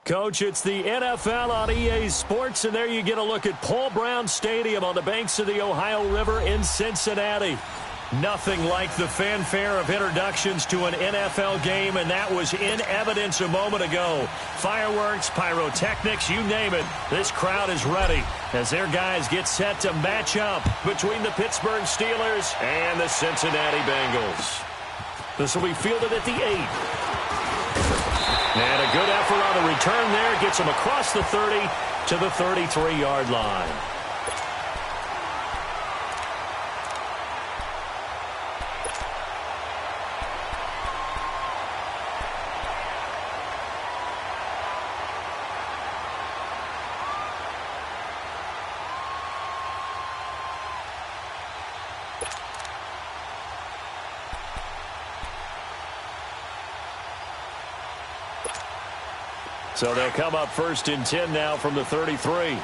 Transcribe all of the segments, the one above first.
Coach, it's the NFL on EA Sports, and there you get a look at Paul Brown Stadium on the banks of the Ohio River in Cincinnati. Nothing like the fanfare of introductions to an NFL game, and that was in evidence a moment ago. Fireworks, pyrotechnics, you name it. This crowd is ready as their guys get set to match up between the Pittsburgh Steelers and the Cincinnati Bengals. This will be fielded at the 8. And a good effort on the return there. Gets him across the 30 to the 33-yard line. So they'll come up 1st and 10 now from the 33.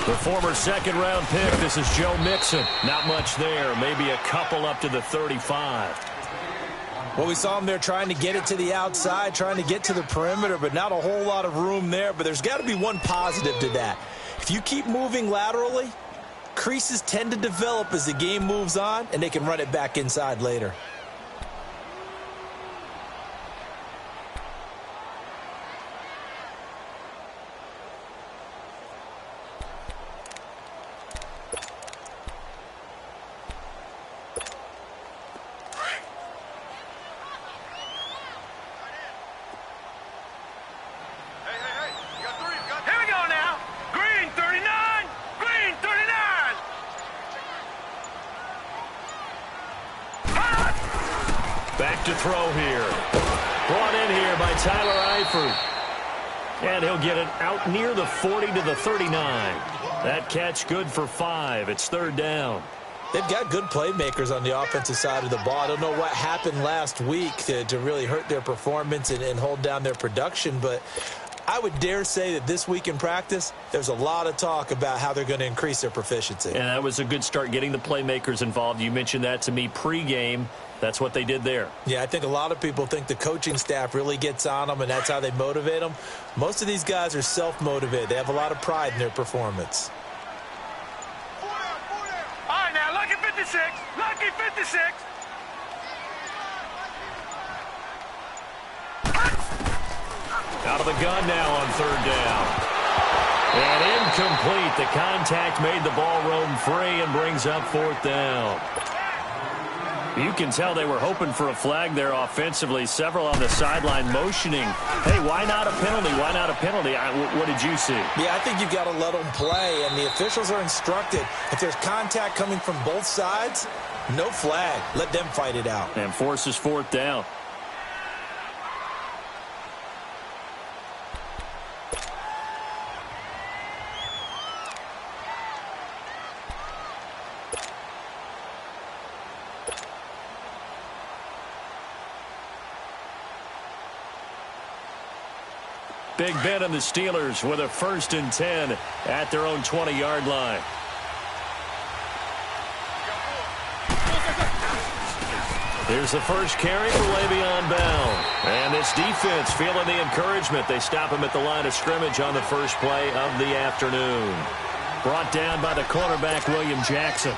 The former second-round pick, this is Joe Mixon. Not much there, maybe a couple up to the 35. Well, we saw him there trying to get it to the outside, trying to get to the perimeter, but not a whole lot of room there. But there's got to be one positive to that. If you keep moving laterally, creases tend to develop as the game moves on, and they can run it back inside later. Back to throw here. Brought in here by Tyler Eifert. And he'll get it out near the 40 to the 39. That catch good for 5. It's 3rd down. They've got good playmakers on the offensive side of the ball. I don't know what happened last week to really hurt their performance and hold down their production, but I would dare say that this week in practice, there's a lot of talk about how they're going to increase their proficiency. And that was a good start, getting the playmakers involved. You mentioned that to me pregame. That's what they did there. Yeah, I think a lot of people think the coaching staff really gets on them, and that's how they motivate them. Most of these guys are self-motivated. They have a lot of pride in their performance. All right, now, lucky 56. Lucky 56. Out of the gun now on third down. And incomplete. The contact made the ball roam free and brings up fourth down. You can tell they were hoping for a flag there offensively. Several on the sideline motioning. Hey, why not a penalty? Why not a penalty? What did you see? Yeah, I think you've got to let them play, and the officials are instructed. If there's contact coming from both sides, no flag. Let them fight it out. And forces fourth down. Big Ben and the Steelers with a 1st and 10 at their own 20-yard line. Here's the first carry for Le'Veon Bell. And this defense feeling the encouragement. They stop him at the line of scrimmage on the first play of the afternoon. Brought down by the cornerback, William Jackson.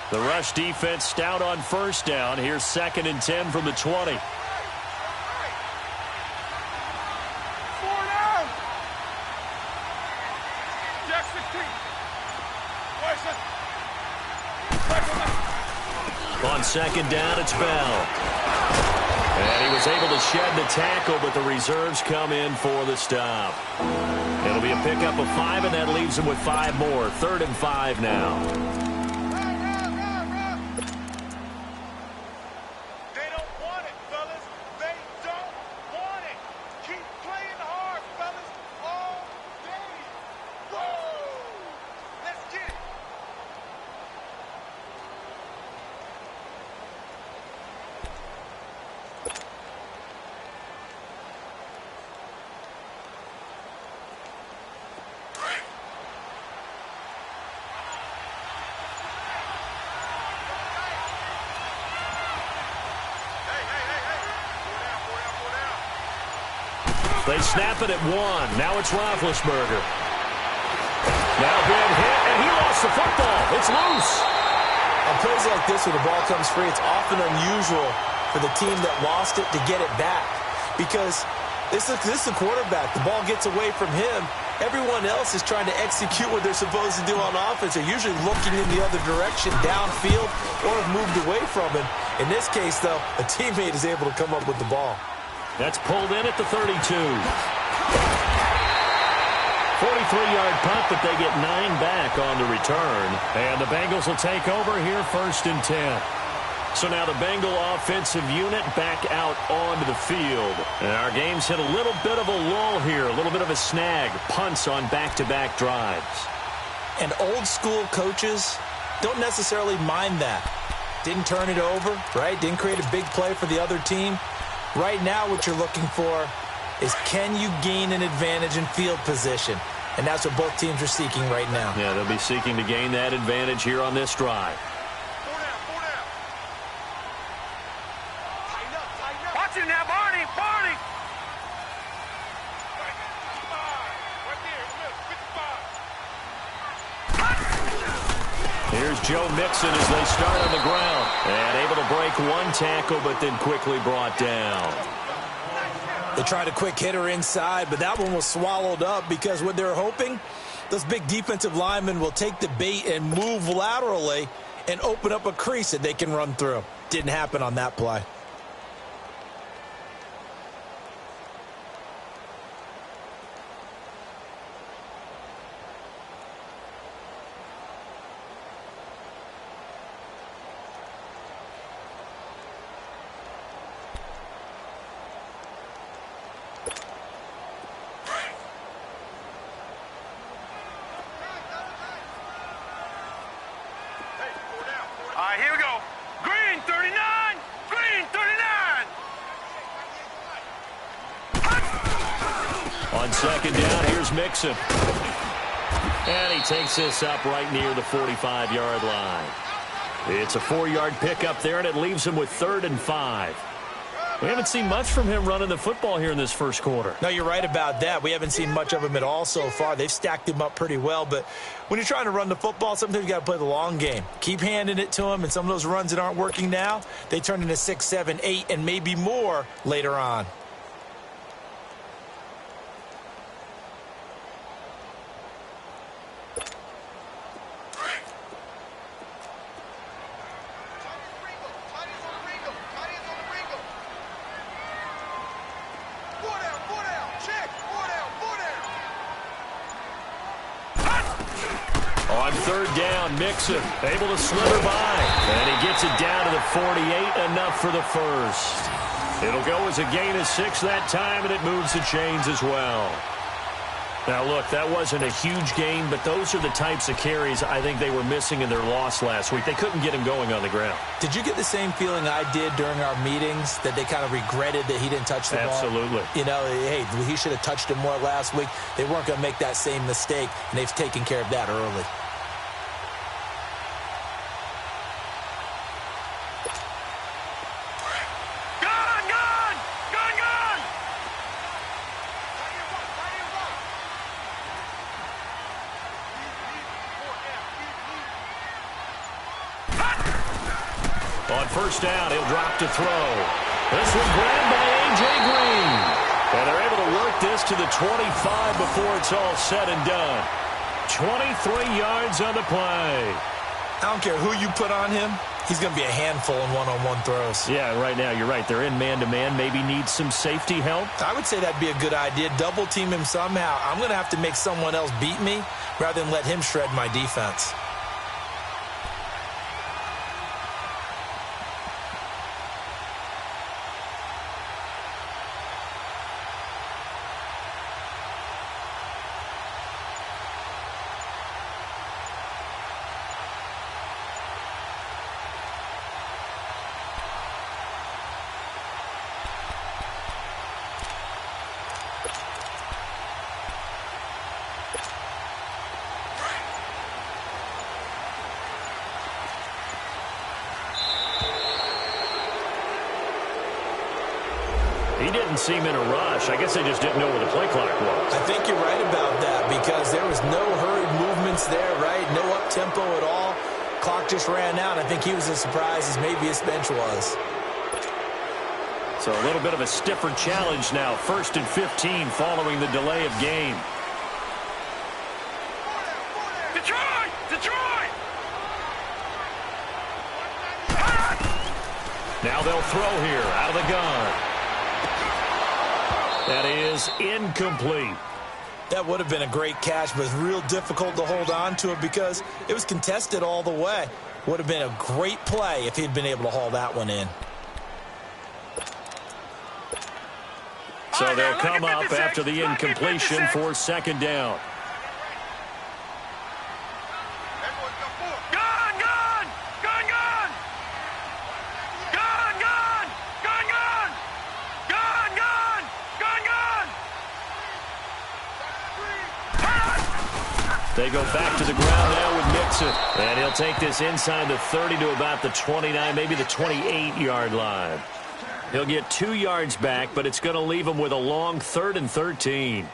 The rush defense stout on first down. Here's 2nd and 10 from the 20. 4 down. Jack 16. On 2nd down, it's Bell. And he was able to shed the tackle, but the reserves come in for the stop. It'll be a pickup of 5, and that leaves him with 5 more. 3rd and 5 now. They snap it at 1. Now it's Roethlisberger. Now Ben hit, and he lost the football. It's loose. On plays like this where the ball comes free, it's often unusual for the team that lost it to get it back. Because this is the quarterback. The ball gets away from him. Everyone else is trying to execute what they're supposed to do on offense. They're usually looking in the other direction, downfield, or have moved away from him. In this case, though, a teammate is able to come up with the ball. That's pulled in at the 32. 43-yard punt, but they get 9 back on the return. And the Bengals will take over here 1st and 10. So now the Bengal offensive unit back out onto the field. And our game's hit a little bit of a lull here, a little bit of a snag. Punts on back-to-back drives. And old-school coaches don't necessarily mind that. Didn't turn it over, right? Didn't create a big play for the other team. Right now what you're looking for is, can you gain an advantage in field position? And that's what both teams are seeking right now. Yeah, they'll be seeking to gain that advantage here on this drive. Watch it now, Barney. Barney. Here's Joe Mixon as they start on the ground. And able to break 1 tackle, but then quickly brought down. They tried a quick hitter inside, but that one was swallowed up because what they're hoping, those big defensive linemen will take the bait and move laterally and open up a crease that they can run through. Didn't happen on that play. right, here we go. Green 39. Green 39. On second down, here's Mixon. And he takes this up right near the 45-yard line. It's a 4-yard pickup there, and it leaves him with 3rd and 5. We haven't seen much from him running the football here in this first quarter. No, you're right about that. We haven't seen much of him at all so far. They've stacked him up pretty well, but when you're trying to run the football, sometimes you got to play the long game. Keep handing it to him, and some of those runs that aren't working now, they turn into 6, 7, 8, and maybe more later on. On 3rd down, Mixon able to slither by. And he gets it down to the 48, enough for the first. It'll go as a gain of 6 that time, and it moves the chains as well. Now, look, that wasn't a huge gain, but those are the types of carries I think they were missing in their loss last week. They couldn't get him going on the ground. Did you get the same feeling I did during our meetings, that they kind of regretted that he didn't touch the ball? Absolutely. You know, hey, he should have touched him more last week. They weren't going to make that same mistake, and they've taken care of that early. On 1st down, he'll drop to throw. This one grabbed by A.J. Green. And they're able to work this to the 25 before it's all said and done. 23 yards on the play. I don't care who you put on him. He's going to be a handful in one-on-one throws. Yeah, right now, you're right. They're in man-to-man. Maybe needs some safety help. I would say that'd be a good idea. Double-team him somehow. I'm going to have to make someone else beat me rather than let him shred my defense. He didn't seem in a rush. I guess they just didn't know where the play clock was. I think you're right about that because there was no hurried movements there, right? No up-tempo at all. Clock just ran out. I think he was as surprised as maybe his bench was. So a little bit of a stiffer challenge now. 1st and 15 following the delay of game. Detroit! Detroit! Now they'll throw here out of the gun. That is incomplete. That would have been a great catch, but it's real difficult to hold on to it because it was contested all the way. Would have been a great play if he'd been able to haul that one in. So they'll come up after the incompletion for 2nd down. They go back to the ground now with Mixon. And he'll take this inside the 30 to about the 29, maybe the 28-yard line. He'll get 2 yards back, but it's going to leave him with a long 3rd and 13.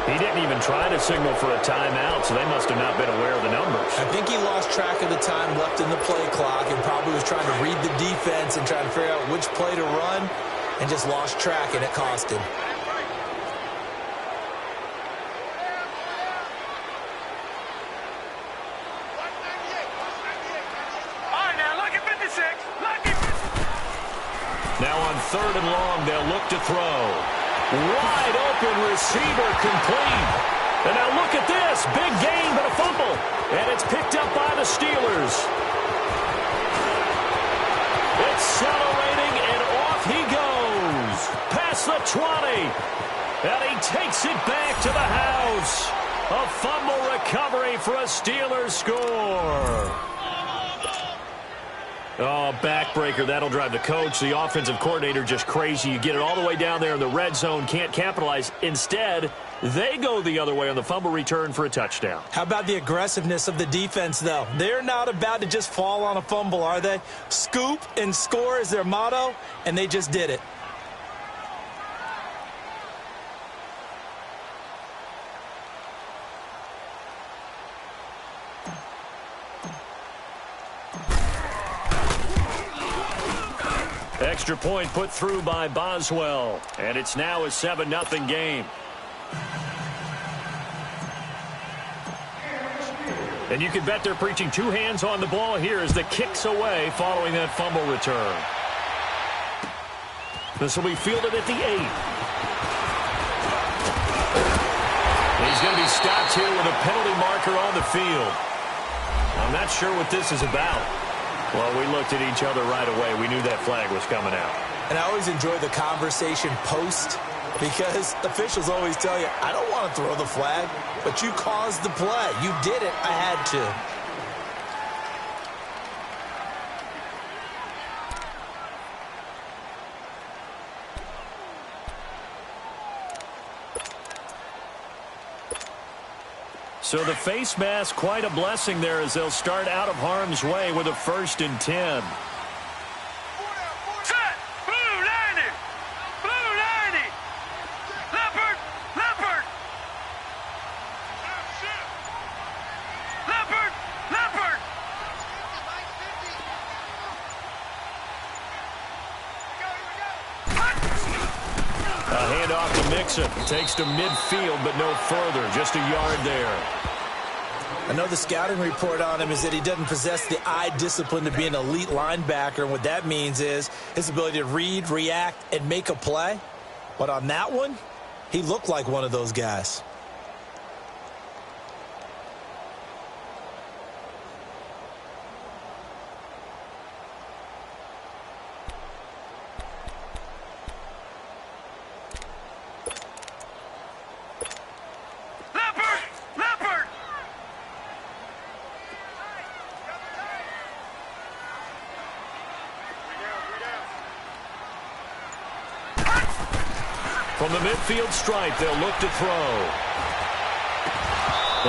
He didn't even try to signal for a timeout, so they must have not been aware of the numbers. I think he lost track of the time left in the play clock and probably was trying to read the defense and trying to figure out which play to run and just lost track, and it cost him. 3rd and long. They'll look to throw. Wide open receiver complete. And now look at this. Big gain, but a fumble. And it's picked up by the Steelers. Accelerating, and off he goes. Past the 20. And he takes it back to the house. A fumble recovery for a Steelers score. Oh, backbreaker. That'll drive the coach. The offensive coordinator just crazy. You get it all the way down there in the red zone. Can't capitalize. Instead, they go the other way on the fumble return for a touchdown. How about the aggressiveness of the defense, though? They're not about to just fall on a fumble, are they? Scoop and score is their motto, and they just did it. Extra point put through by Boswell. And it's now a 7-0 game. And you can bet they're preaching 2 hands on the ball here as the kick's away following that fumble return. This will be fielded at the 8. He's going to be stopped here with a penalty marker on the field. I'm not sure what this is about. Well, we looked at each other right away. We knew that flag was coming out. And I always enjoy the conversation post because officials always tell you, I don't want to throw the flag, but you caused the play. You did it. I had to. So the face mask, quite a blessing there as they'll start out of harm's way with a 1st and 10. Set! Blue 90! Blue 90! Leopard! Leopard! Leopard! Leopard! A handoff to Mixon. Takes to midfield, but no further. Just a yard there. I know the scouting report on him is that he doesn't possess the eye discipline to be an elite linebacker. And what that means is his ability to read, react, and make a play. But on that one, he looked like one of those guys. From the midfield stripe, they'll look to throw.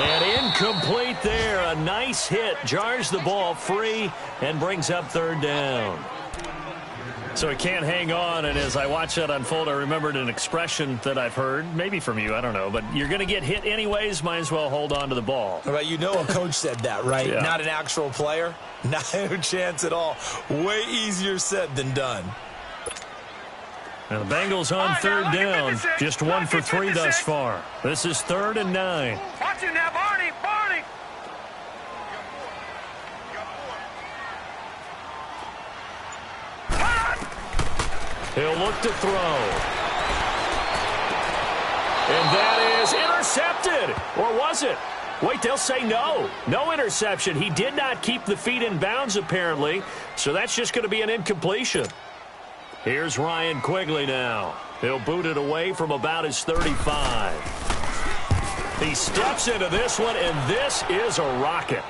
And incomplete there. A nice hit. Jars the ball free and brings up 3rd down. So he can't hang on, and as I watch that unfold, I remembered an expression that I've heard, maybe from you, I don't know, but you're going to get hit anyways, might as well hold on to the ball. Right, you know a coach said that, right? Yeah. Not an actual player. Not a chance at all. Way easier said than done. And the Bengals on 3rd down. Just 1 for 3 thus far. This is 3rd and 9. Watch it now, Barney! Barney! He'll look to throw. And that is intercepted. Or was it? Wait, they'll say no. No interception. He did not keep the feet in bounds, apparently. So that's just going to be an incompletion. Here's Ryan Quigley now. He'll boot it away from about his 35. He steps into this one, and this is a rocket.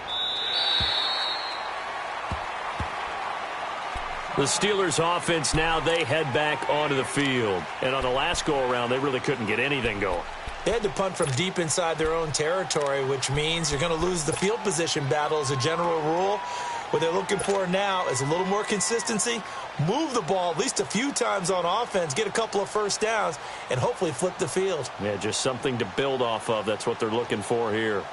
The Steelers offense now, they head back onto the field. And on the last go-around, they really couldn't get anything going. They had to punt from deep inside their own territory, which means you're going to lose the field position battle as a general rule. What they're looking for now is a little more consistency, move the ball at least a few times on offense, get a couple of 1st downs, and hopefully flip the field. Yeah, just something to build off of. That's what they're looking for here.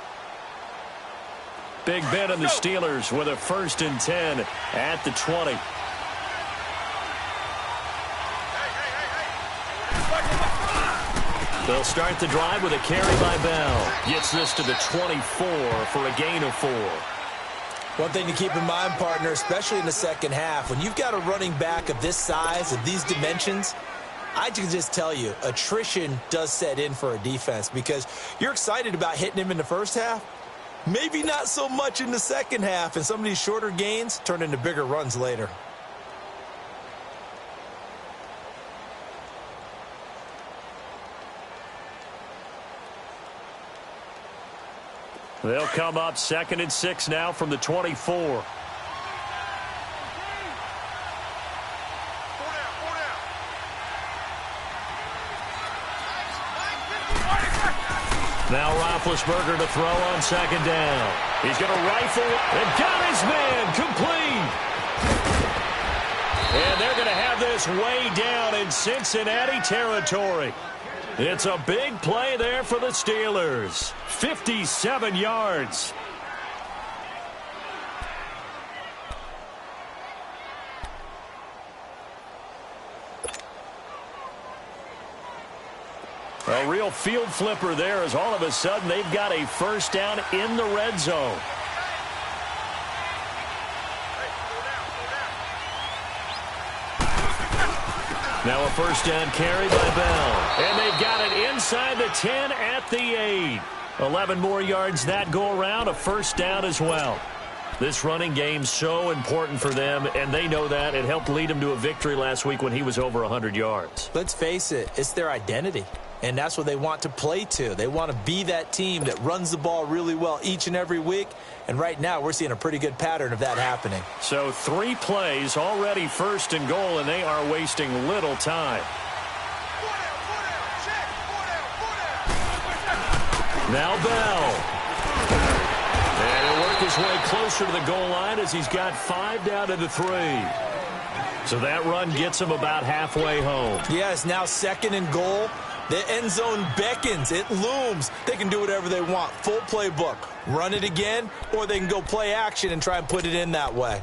Big Ben and the Steelers with a 1st and 10 at the 20. They'll start the drive with a carry by Bell. Gets this to the 24 for a gain of 4. One thing to keep in mind, partner, especially in the second half, when you've got a running back of this size, of these dimensions, I can just tell you, attrition does set in for a defense because you're excited about hitting him in the first half. Maybe not so much in the second half, and some of these shorter gains turn into bigger runs later. They'll come up 2nd and 6 now from the 24. Now Roethlisberger to throw on 2nd down. He's going to rifle and got his man complete. And they're going to have this way down in Cincinnati territory. It's a big play there for the Steelers. 57 yards. A real field flipper there as all of a sudden they've got a first down in the red zone. Now a first down carry by Bell. And they've got it inside the 10 at the 8. 11 more yards that go around, a first down as well. This running game's so important for them, and they know that. It helped lead them to a victory last week when he was over 100 yards. Let's face it, it's their identity, and that's what they want to play to. They want to be that team that runs the ball really well each and every week, and right now we're seeing a pretty good pattern of that happening. So 3 plays, already 1st and goal, and they are wasting little time. Now Bell. And he'll work his way closer to the goal line as he's got 5 down to the 3. So that run gets him about halfway home. Yes, now 2nd and goal. The end zone beckons. It looms. They can do whatever they want. Full playbook. Run it again, or they can go play action and try and put it in that way.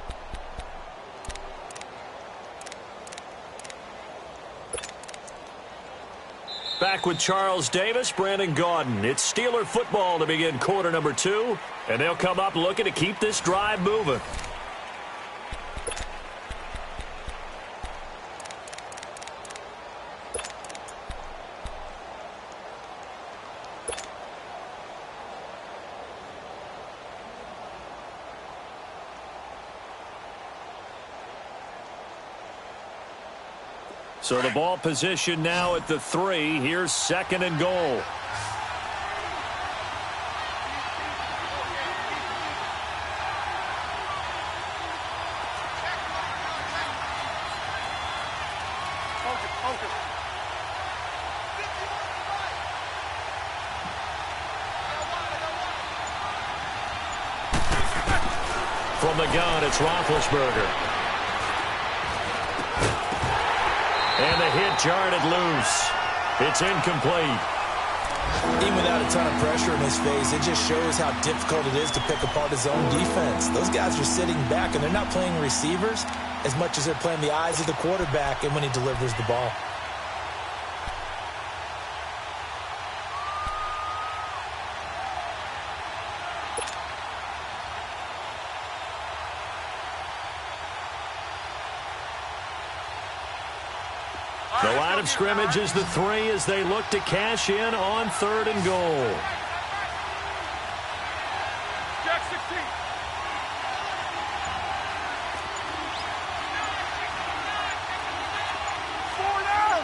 Back with Charles Davis, Brandon Gaudin. It's Steeler football to begin quarter number 2, and they'll come up looking to keep this drive moving. So the ball position now at the 3. Here's 2nd and goal. From the gun, it's Roethlisberger. And the hit jarred it loose. It's incomplete. Even without a ton of pressure in his face, it just shows how difficult it is to pick apart his own defense. Those guys are sitting back, and they're not playing receivers as much as they're playing the eyes of the quarterback and when he delivers the ball. The line of scrimmage is the 3 as they look to cash in on 3rd and goal. Jack 16. 4 down.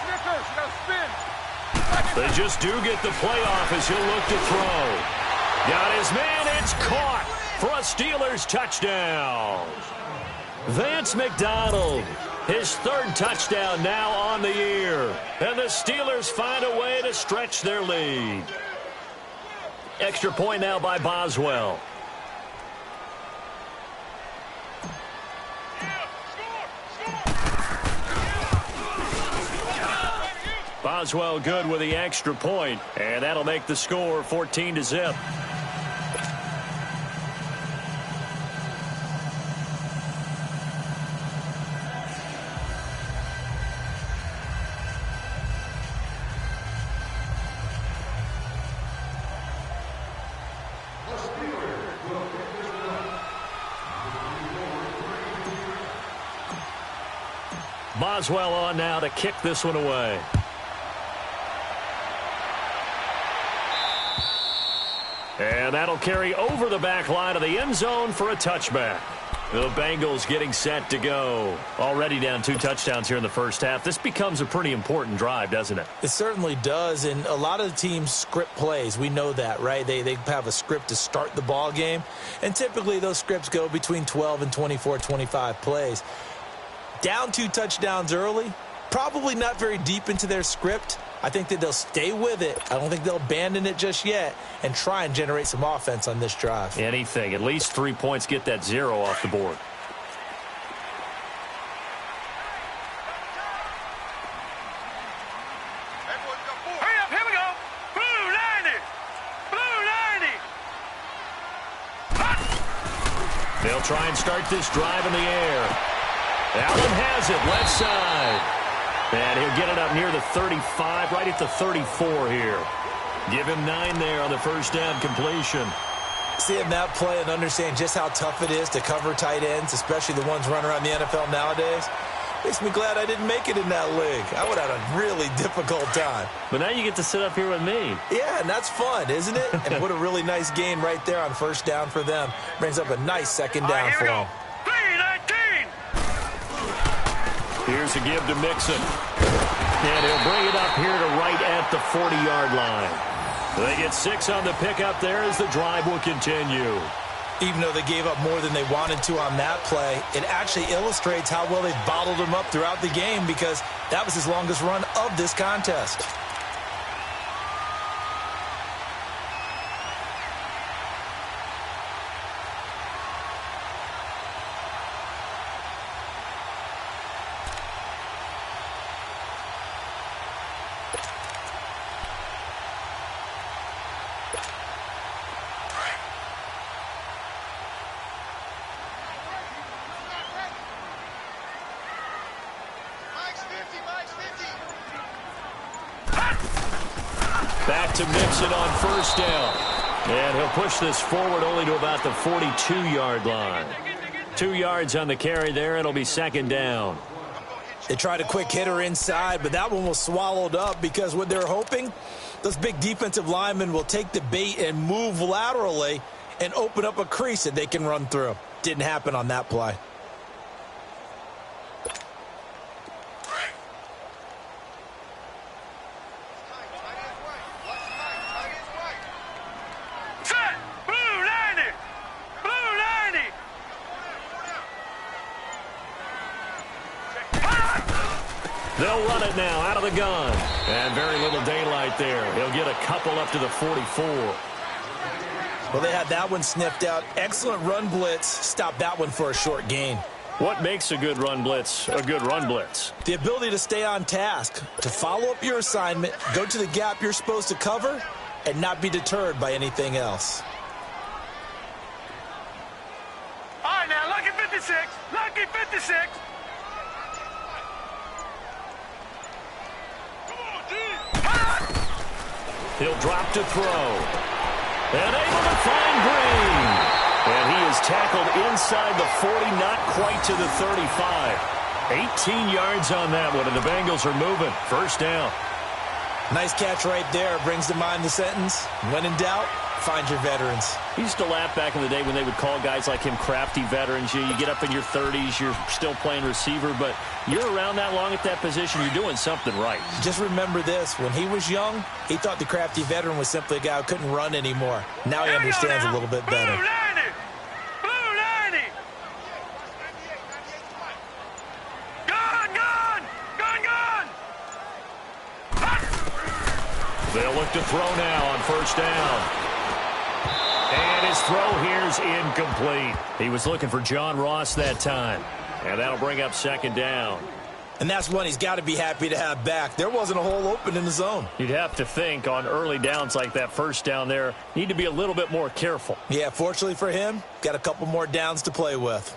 Snickers, you gotta spin. They just do get the playoff as he'll look to throw. Got his man, it's caught for a Steelers touchdown. Vance McDonald. His 3rd touchdown now on the year. And the Steelers find a way to stretch their lead. Extra point now by Boswell. Boswell good with the extra point, and that'll make the score 14-0. Boswell on now to kick this one away. And that'll carry over the back line of the end zone for a touchback. The Bengals getting set to go. Already down 2 touchdowns here in the first half. This becomes a pretty important drive, doesn't it? It certainly does, and a lot of the teams script plays. We know that, right? They have a script to start the ball game, and typically those scripts go between 12 and 24, 25 plays. Down 2 touchdowns early, probably not very deep into their script. I think that they'll stay with it. I don't think they'll abandon it just yet and try and generate some offense on this drive. Anything. At least 3 points, get that 0 off the board. Hurry up, here we go. Blue 90. Blue 90. They'll try and start this drive in the air. Allen has it, left side. And he'll get it up near the 35, right at the 34 here. Give him 9 there on the first down completion. Seeing that play and understand just how tough it is to cover tight ends, especially the ones running around the NFL nowadays, makes me glad I didn't make it in that league. I would have had a really difficult time. But now you get to sit up here with me. Yeah, and that's fun, isn't it? And what a really nice gain right there on first down for them. Brings up a nice second down for them. 3-19. Here's a give to Mixon. And he'll bring it up here to right at the 40-yard line. They get 6 on the pickup there as the drive will continue. Even though they gave up more than they wanted to on that play, it actually illustrates how well they bottled them up throughout the game because that was his longest run of this contest. Back to Mixon on first down. And he'll push this forward only to about the 42-yard line. 2 yards on the carry there. It'll be second down. They tried a quick hitter inside, but that one was swallowed up because what they're hoping, those big defensive linemen will take the bait and move laterally and open up a crease that they can run through. Didn't happen on that play. They'll run it now out of the gun. And very little daylight there. He'll get a couple up to the 44. Well, they had that one sniffed out. Excellent run blitz. Stopped that one for a short gain. What makes a good run blitz a good run blitz? The ability to stay on task, to follow up your assignment, go to the gap you're supposed to cover, and not be deterred by anything else. All right, now, lucky 56. Lucky 56. He'll drop to throw. And able to find Green. And he is tackled inside the 40, not quite to the 35. 18 yards on that one, and the Bengals are moving. First down. Nice catch right there. Brings to mind the sentence, when in doubt, find your veterans. He used to laugh back in the day when they would call guys like him crafty veterans. You get up in your 30s, you're still playing receiver, but you're around that long at that position, you're doing something right. Just remember this. When he was young, he thought the crafty veteran was simply a guy who couldn't run anymore. Now he understands a little bit better. Blue 90. Blue 90. Gun, gun. Gun, gun. They'll look to throw now on first down. And his throw here's incomplete. He was looking for John Ross that time. And that'll bring up second down. And that's one he's got to be happy to have back. There wasn't a hole open in the zone. You'd have to think on early downs like that first down there, need to be a little bit more careful. Yeah, fortunately for him, got a couple more downs to play with.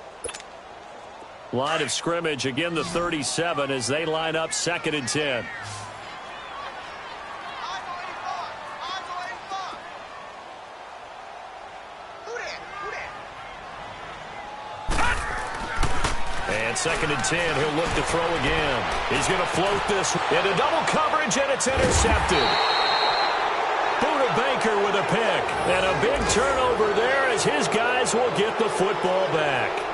Line of scrimmage, again the 37 as they line up second and 10. And 2nd and 10, he'll look to throw again. He's going to float this into double coverage, and it's intercepted. Buda Baker with a pick. And a big turnover there as his guys will get the football back.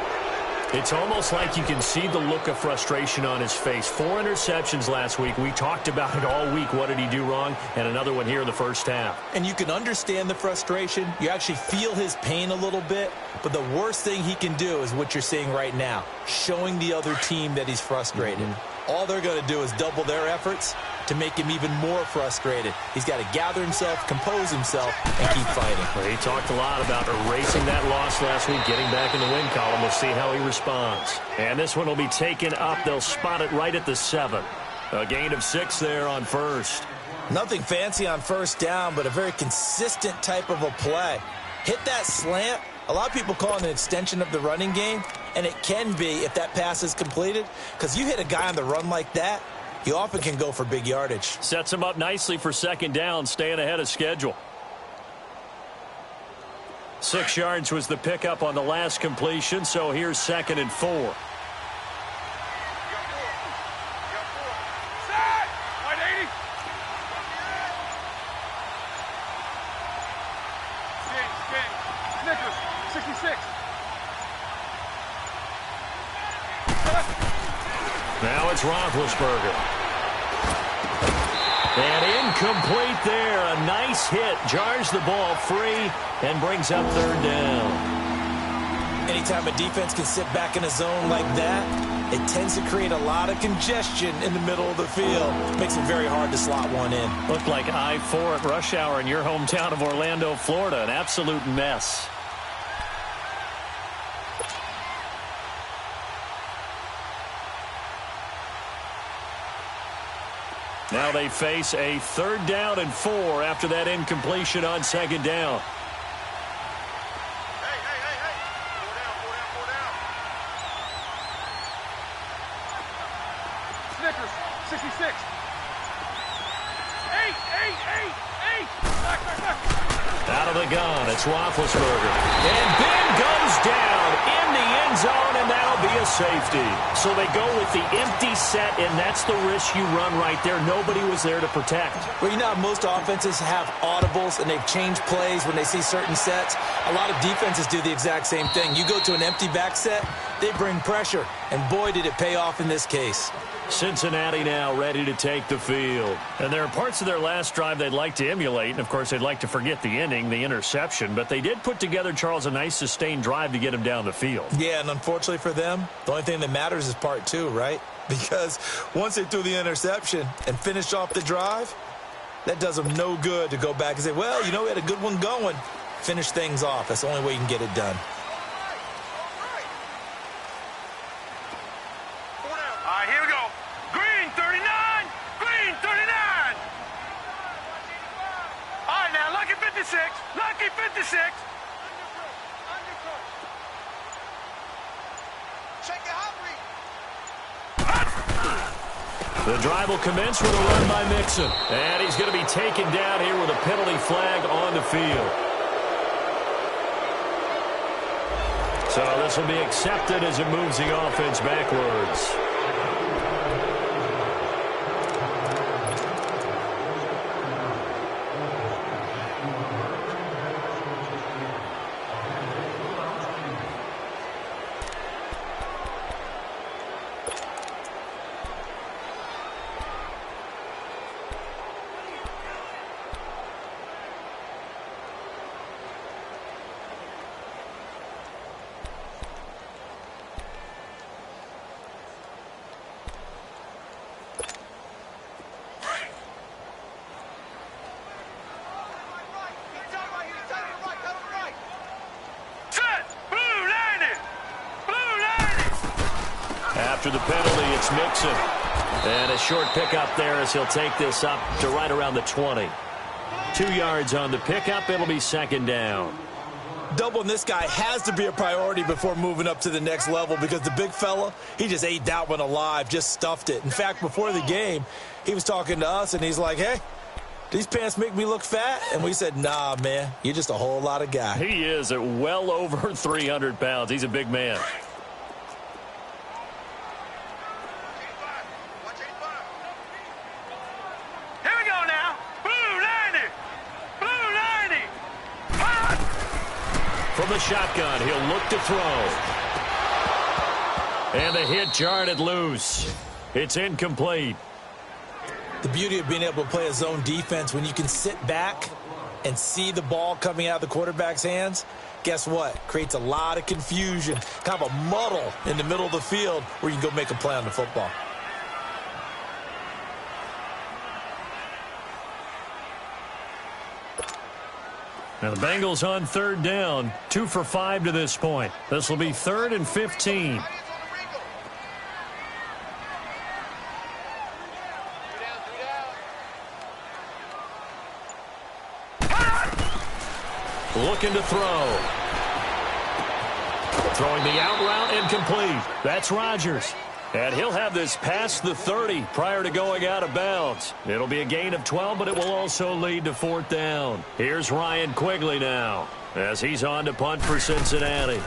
It's almost like you can see the look of frustration on his face. 4 interceptions last week. We talked about it all week. What did he do wrong? And another one here in the first half. And you can understand the frustration. You actually feel his pain a little bit. But the worst thing he can do is what you're seeing right now, showing the other team that he's frustrated. All they're going to do is double their efforts to make him even more frustrated. He's got to gather himself, compose himself, and keep fighting. Well, he talked a lot about erasing that loss last week, getting back in the win column. We'll see how he responds. And this one will be taken up. They'll spot it right at the 7. A gain of 6 there on first. Nothing fancy on first down, but a very consistent type of a play. Hit that slant. A lot of people call it an extension of the running game, and it can be if that pass is completed, because you hit a guy on the run like that, you often can go for big yardage. Sets him up nicely for 2nd down, staying ahead of schedule. 6 yards was the pickup on the last completion, so here's 2nd and 4. Now it's Roethlisberger. And incomplete there. A nice hit. Jars the ball free and brings up 3rd down. Anytime a defense can sit back in a zone like that, it tends to create a lot of congestion in the middle of the field. Makes it very hard to slot one in. Looked like I-4 at rush hour in your hometown of Orlando, Florida. An absolute mess. Now they face a 3rd down and 4 after that incompletion on 2nd down. Hey. 4 down. Snickers, 66. 8. Back. Out of the gun, it's Roethlisberger. And Ben goes down in the end zone, and that'll be a safety. So they go with the empty set, and that's the risk you run right there. Nobody was there to protect. Well, you know how most offenses have audibles, and they've changed plays when they see certain sets. A lot of defenses do the exact same thing. You go to an empty back set, they bring pressure, and boy, did it pay off in this case. Cincinnati now ready to take the field. And there are parts of their last drive they'd like to emulate, and of course they'd like to forget the ending, the interception, but they did put together, Charles, a nice sustained drive to get him down the field. Yeah, and unfortunately for them, the only thing that matters is part 2, right? Because once they threw the interception and finished off the drive, that does them no good to go back and say, well, you know, we had a good one going. Finish things off. That's the only way you can get it done. Here we go. Green 39. Green 39. All right, now, lucky 56. Lucky 56. Check it out, The drive will commence with a run by Mixon. And he's going to be taken down here with a penalty flag on the field. So this will be accepted as it moves the offense backwards. After the penalty, it's Mixon. And a short pickup there as he'll take this up to right around the 20. 2 yards on the pickup. It'll be 2nd down. Doubling this guy has to be a priority before moving up to the next level because the big fella, he just ate that one alive, just stuffed it. In fact, before the game, he was talking to us, and he's like, hey, these pants make me look fat? And we said, nah, man, you're just a whole lot of guy. He is at well over 300 pounds. He's a big man. From the shotgun, he'll look to throw. And the hit jarred it loose. It's incomplete. The beauty of being able to play a zone defense when you can sit back and see the ball coming out of the quarterback's hands, guess what? Creates a lot of confusion, kind of a muddle in the middle of the field where you can go make a play on the football. Now the Bengals on third down, 2 for 5 to this point. This will be 3rd and 15. Looking to throw. Throwing the out route incomplete. That's Rodgers. And he'll have this past the 30 prior to going out of bounds. It'll be a gain of 12, but it will also lead to 4th down. Here's Ryan Quigley now as he's on to punt for Cincinnati.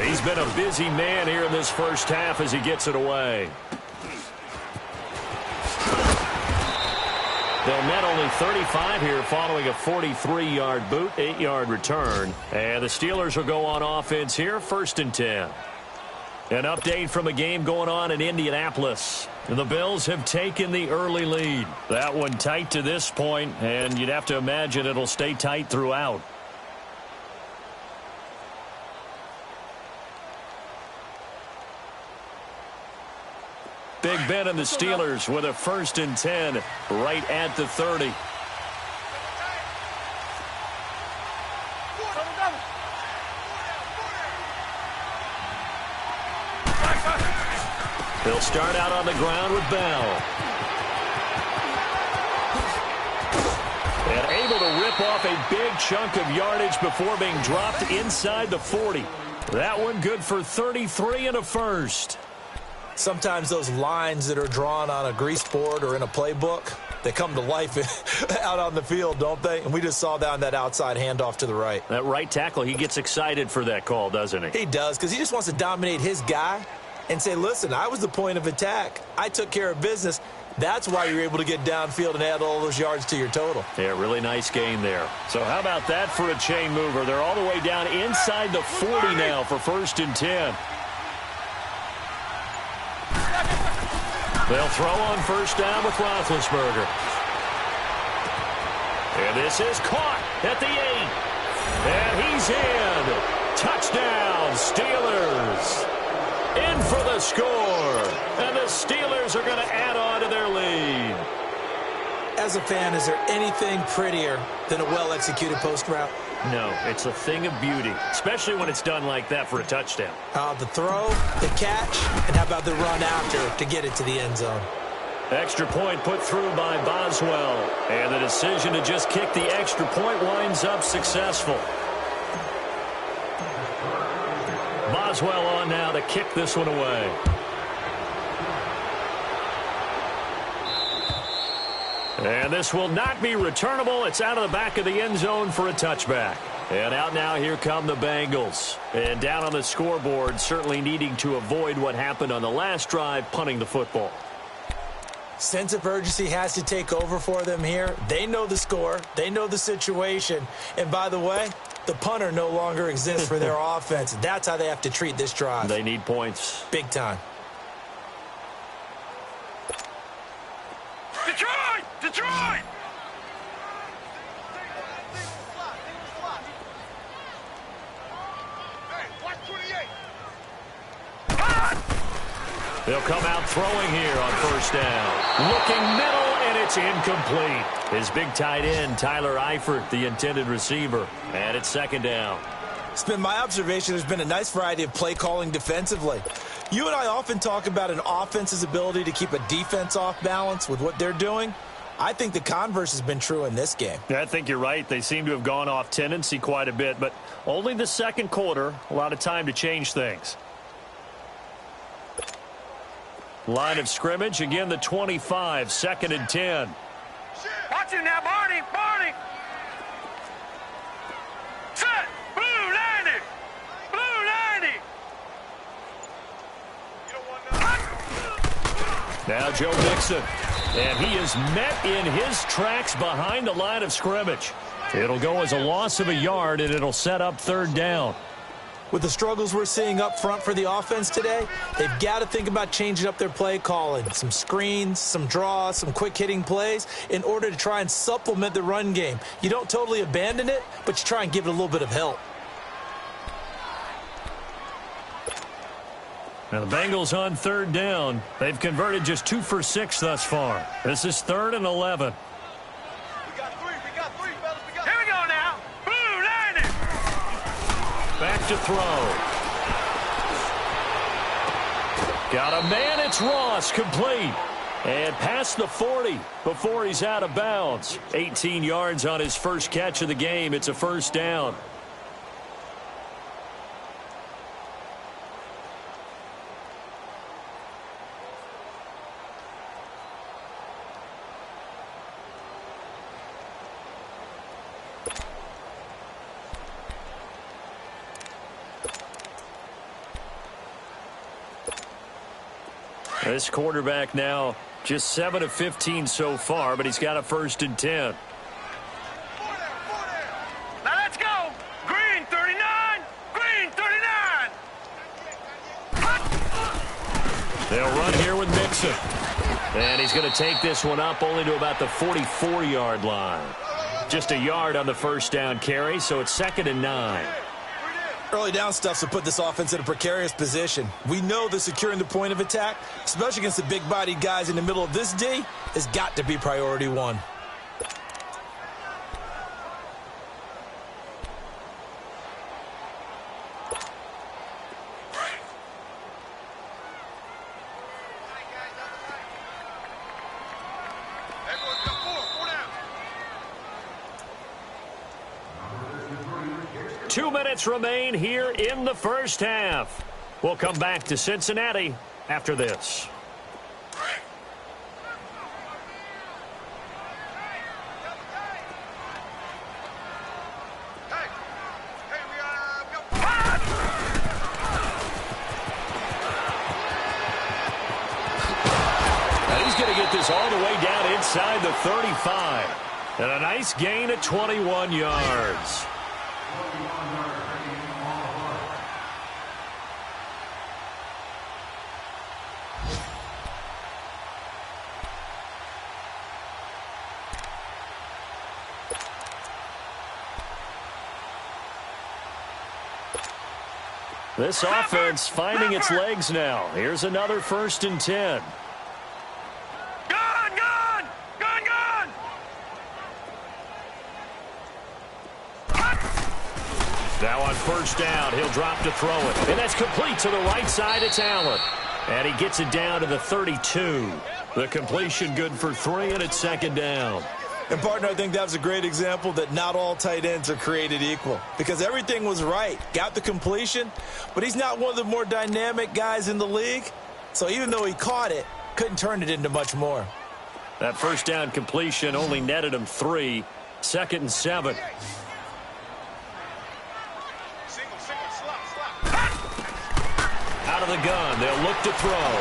He's been a busy man here in this first half as he gets it away. They'll net only 35 here following a 43-yard boot, 8-yard return. And the Steelers will go on offense here, 1st and 10. An update from a game going on in Indianapolis. The Bills have taken the early lead. That one tight to this point, and you'd have to imagine it'll stay tight throughout. Big Ben and the Steelers with a 1st and 10 right at the 30. He'll start out on the ground with Bell. And able to rip off a big chunk of yardage before being dropped inside the 40. That one good for 33 and a first. Sometimes those lines that are drawn on a grease board or in a playbook, they come to life out on the field, don't they? And we just saw that on that outside handoff to the right. That right tackle, he gets excited for that call, doesn't he? He does, because he just wants to dominate his guy and say, listen, I was the point of attack. I took care of business. That's why you're able to get downfield and add all those yards to your total. Yeah, really nice gain there. So how about that for a chain mover? They're all the way down inside the 40 now for 1st and 10. They'll throw on 1st down with Roethlisberger. And this is caught at the 8. And he's in. Touchdown, Steelers. In for the score. And the Steelers are going to add on to their lead. As a fan, is there anything prettier than a well-executed post route? No, it's a thing of beauty, especially when it's done like that for a touchdown. The throw, the catch, and how about the run after to get it to the end zone? Extra point put through by Boswell. And the decision to just kick the extra point winds up successful. Boswell on now to kick this one away. And this will not be returnable. It's out of the back of the end zone for a touchback. And out now, here come the Bengals. And down on the scoreboard, certainly needing to avoid what happened on the last drive, punting the football. Sense of urgency has to take over for them here. They know the score. They know the situation. And by the way, the punter no longer exists for their offense. That's how they have to treat this drive. They need points. Big time. Detroit! Detroit! They'll come out throwing here on 1st down. Looking middle, and it's incomplete. His big tight end, Tyler Eifert, the intended receiver. And it's 2nd down. It's been my observation there's been a nice variety of play calling defensively. You and I often talk about an offense's ability to keep a defense off balance with what they're doing. I think the converse has been true in this game. I think you're right. They seem to have gone off tendency quite a bit, but only the 2nd quarter, a lot of time to change things. Line of scrimmage, again the 25, 2nd and 10. Watch him now, Barney! Barney! Set! Blue 90! Blue 90! Now Joe Mixon. And he is met in his tracks behind the line of scrimmage. It'll go as a loss of a yard, and it'll set up third down. With the struggles we're seeing up front for the offense today, they've got to think about changing up their play calling. Some screens, some draws, some quick-hitting plays in order to try and supplement the run game. You don't totally abandon it, but you try and give it a little bit of help. Now the Bengals on third down. They've converted just 2 for 6 thus far. This is 3rd and 11. We got three, fellas. Here we go now. Blue, line it. Back to throw. Got a man, it's Ross, complete. And past the 40 before he's out of bounds. 18 yards on his first catch of the game. It's a first down. This quarterback now just 7 of 15 so far, but he's got a 1st and 10. Now let's go. Green 39. Green 39. They'll run here with Mixon. And he's going to take this one up only to about the 44-yard line. Just a yard on the first down carry, so it's 2nd and 9. Early down stuff to put this offense in a precarious position. We know that securing the point of attack, especially against the big-bodied guys in the middle of this D, has got to be priority one. Everyone's got four down. 2 minutes remain here in the first half. We'll come back to Cincinnati after this. Now he's going to get this all the way down inside the 35. And a nice gain of 21 yards. This offense finding its legs now. Here's another 1st and 10. Gun! Now on first down, he'll drop to throw it. And that's complete to the right side. It's Allen. And he gets it down to the 32. The completion good for 3, and it's 2nd down. And, partner, I think that was a great example that not all tight ends are created equal. Because everything was right. Got the completion, but he's not one of the more dynamic guys in the league. So even though he caught it, couldn't turn it into much more. That first down completion only netted him 3. 2nd and 7. Out of the gun, they'll look to throw.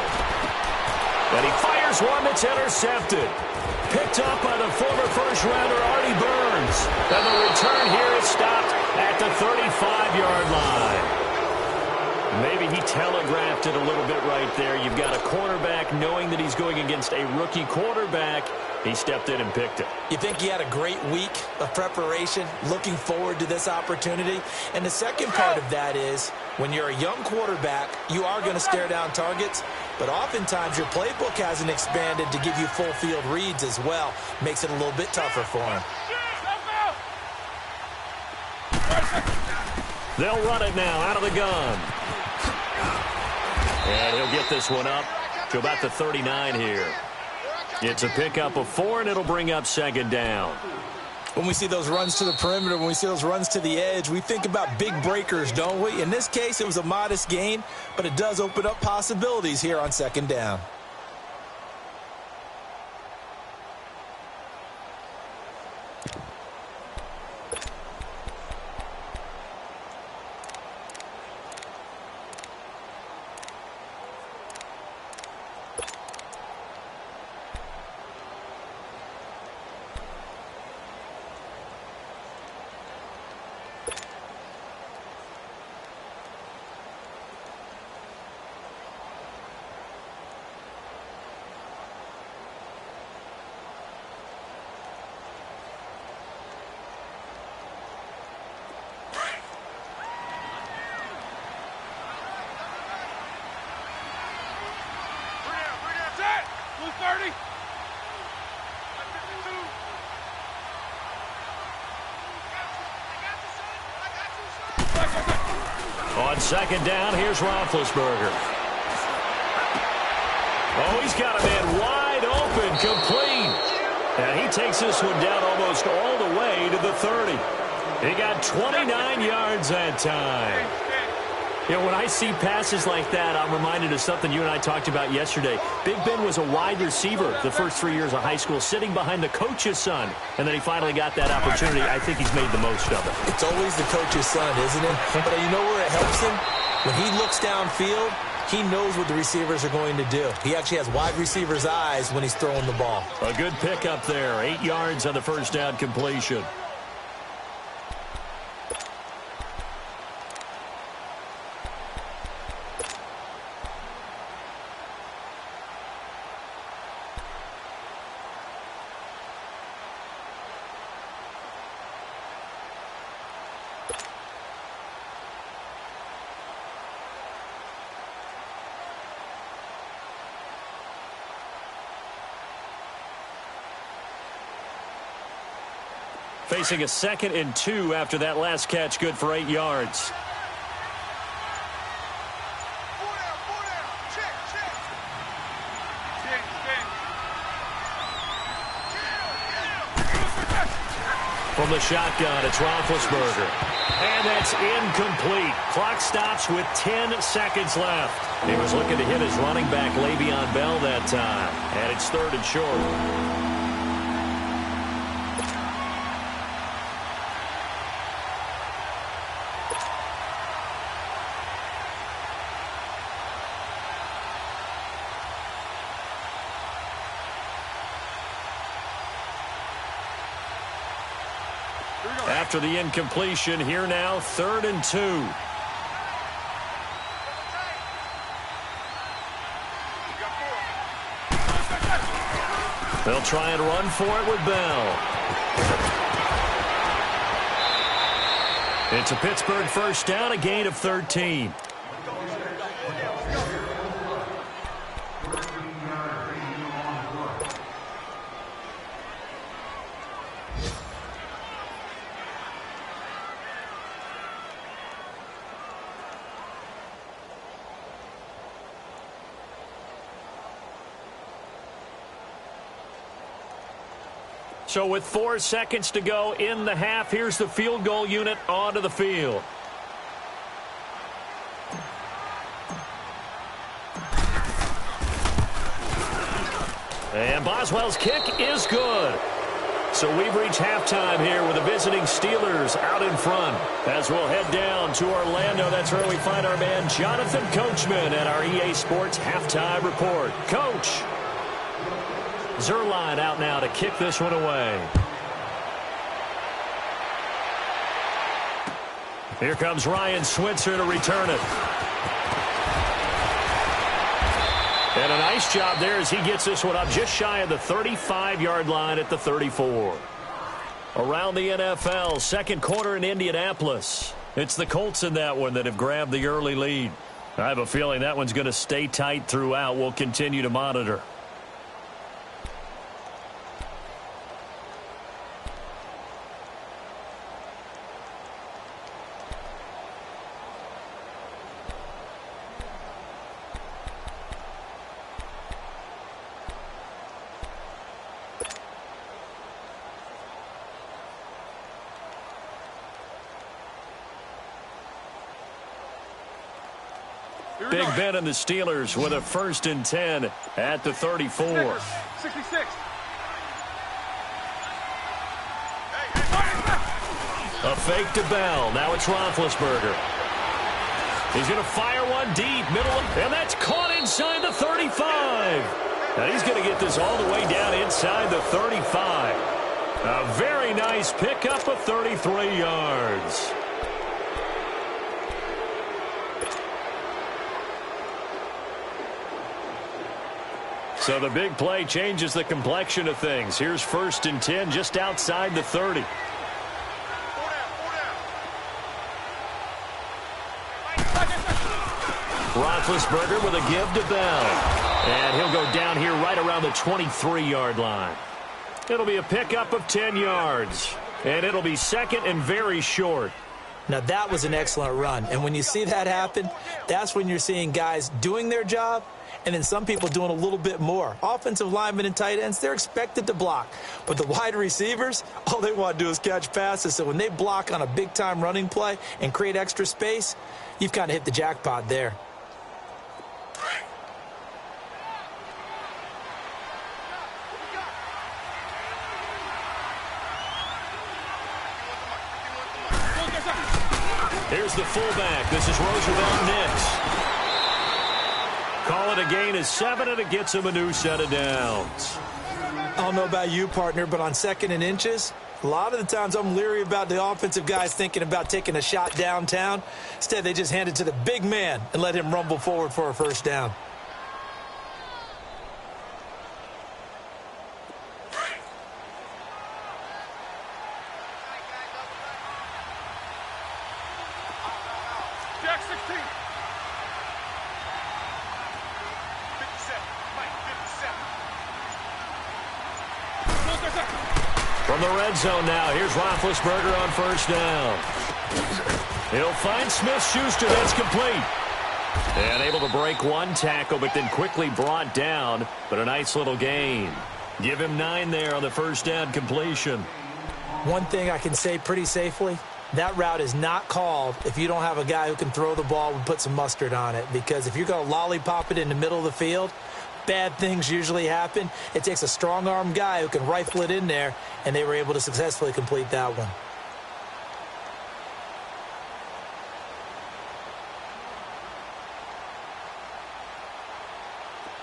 And he fires one that's intercepted. Picked up by the former first-rounder Artie Burns. And the return here is stopped at the 35-yard line. Maybe he telegraphed it a little bit right there. You've got a cornerback knowing that he's going against a rookie quarterback. He stepped in and picked it. You think he had a great week of preparation, looking forward to this opportunity? And the second part of that is, when you're a young quarterback, you are going to stare down targets, but oftentimes your playbook hasn't expanded to give you full field reads as well. Makes it a little bit tougher for him. They'll run it now out of the gun. And he'll get this one up to about the 39 here. It's a pickup of 4, and it'll bring up 2nd down. When we see those runs to the perimeter, when we see those runs to the edge, we think about big breakers, don't we? In this case, it was a modest gain, but it does open up possibilities here on 2nd down. On second down, here's Roethlisberger. Oh, he's got a man wide open, complete. And he takes this one down almost all the way to the 30. He got 29 yards that time. You know, when I see passes like that, I'm reminded of something you and I talked about yesterday. Big Ben was a wide receiver the first 3 years of high school, sitting behind the coach's son. And then he finally got that opportunity. I think he's made the most of it. It's always the coach's son, isn't it? But you know where it helps him? When he looks downfield, he knows what the receivers are going to do. He actually has wide receivers' eyes when he's throwing the ball. A good pickup there. 8 yards on the first down completion. Facing a 2nd and 2 after that last catch, good for 8 yards. From the shotgun, it's Roethlisberger. And that's incomplete. Clock stops with 10 seconds left. He was looking to hit his running back, Le'Veon Bell, that time. And it's 3rd and short. After the incompletion, here now, 3rd and 2. They'll try and run for it with Bell. It's a Pittsburgh first down, a gain of 13. So with 4 seconds to go in the half, here's the field goal unit onto the field. And Boswell's kick is good. So we've reached halftime here with the visiting Steelers out in front. As we'll head down to Orlando, that's where we find our man Jonathan Coachman at our EA Sports Halftime Report. Coach. Zuerlein out now to kick this one away. Here comes Ryan Switzer to return it. And a nice job there as he gets this one up just shy of the 35-yard line at the 34. Around the NFL, second quarter in Indianapolis. It's the Colts in that one that have grabbed the early lead. I have a feeling that one's going to stay tight throughout. We'll continue to monitor. Big Ben and the Steelers with a 1st and 10 at the 34. 66. A fake to Bell. Now it's Roethlisberger. He's going to fire one deep, middle, and that's caught inside the 35. And he's going to get this all the way down inside the 35. A very nice pickup of 33 yards. So the big play changes the complexion of things. Here's 1st and 10 just outside the 30. Roethlisberger with a give to Bell. And he'll go down here right around the 23-yard line. It'll be a pickup of 10 yards. And it'll be 2nd and very short. Now, that was an excellent run. And when you see that happen, that's when you're seeing guys doing their job and then some people doing a little bit more. Offensive linemen and tight ends, they're expected to block. But the wide receivers, all they want to do is catch passes. So when they block on a big-time running play and create extra space, you've kind of hit the jackpot there. Here's the fullback. This is Roosevelt Nix. Call it a gain of 7, and it gets him a new set of downs. I don't know about you, partner, but on 2nd and inches, a lot of the times I'm leery about the offensive guys thinking about taking a shot downtown. Instead, they just hand it to the big man and let him rumble forward for a first down. Jack 16. 57. Mike, 57. From the red zone now, here's Roethlisberger on first down. He'll find Smith-Schuster. That's complete. And able to break one tackle, but then quickly brought down. But a nice little gain. Give him 9 there on the first down completion. One thing I can say pretty safely, that route is not called if you don't have a guy who can throw the ball and put some mustard on it. Because if you're going to lollipop it in the middle of the field, bad things usually happen. It takes a strong-arm guy who can rifle it in there, and they were able to successfully complete that one.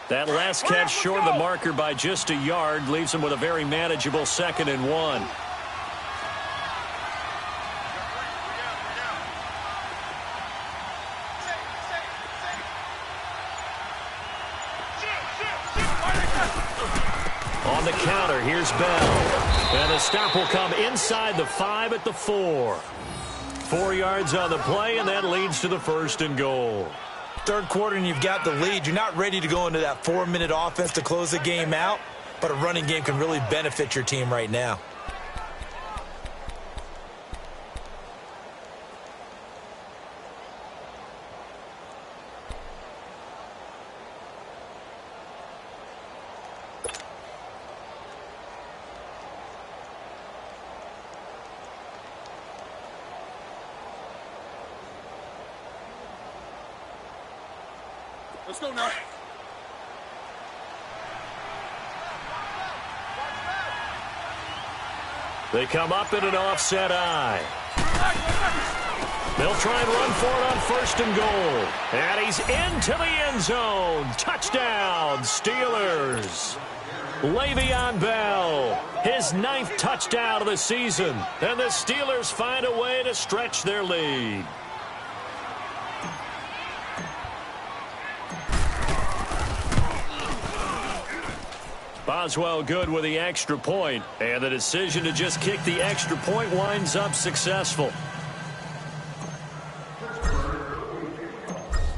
That last catch short of the marker by just a yard leaves him with a very manageable 2nd and 1. On the counter, here's Bell. And the stop will come inside the 5 at the 4. 4 yards on the play, and that leads to the 1st and goal. Third quarter and you've got the lead. You're not ready to go into that 4-minute offense to close the game out, but a running game can really benefit your team right now. Let's go now. They come up in an offset eye. They'll try and run for it on 1st and goal. And he's into the end zone. Touchdown, Steelers. Le'Veon Bell, his 9th touchdown of the season. And the Steelers find a way to stretch their lead. Boswell good with the extra point, and the decision to just kick the extra point winds up successful.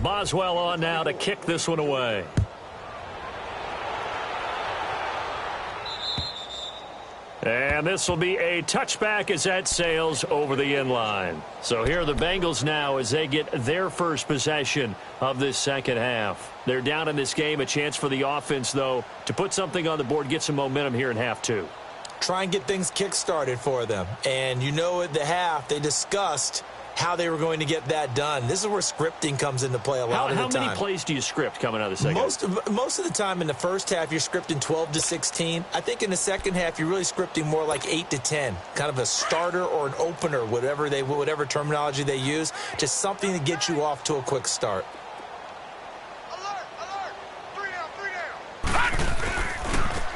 Boswell on now to kick this one away. And this will be a touchback as that sails over the end line. So here are the Bengals now as they get their first possession of this second half. They're down in this game. A chance for the offense, though, to put something on the board, get some momentum here in half 2. Try and get things kick-started for them. And you know at the half, they discussed how they were going to get that done. This is where scripting comes into play a lot of the time. How many plays do you script coming out of the second half? Most of the time in the first half, you're scripting 12 to 16. I think in the second half, you're really scripting more like 8 to 10. Kind of a starter or an opener, whatever terminology they use. Just something to get you off to a quick start. Alert, alert. 3 down.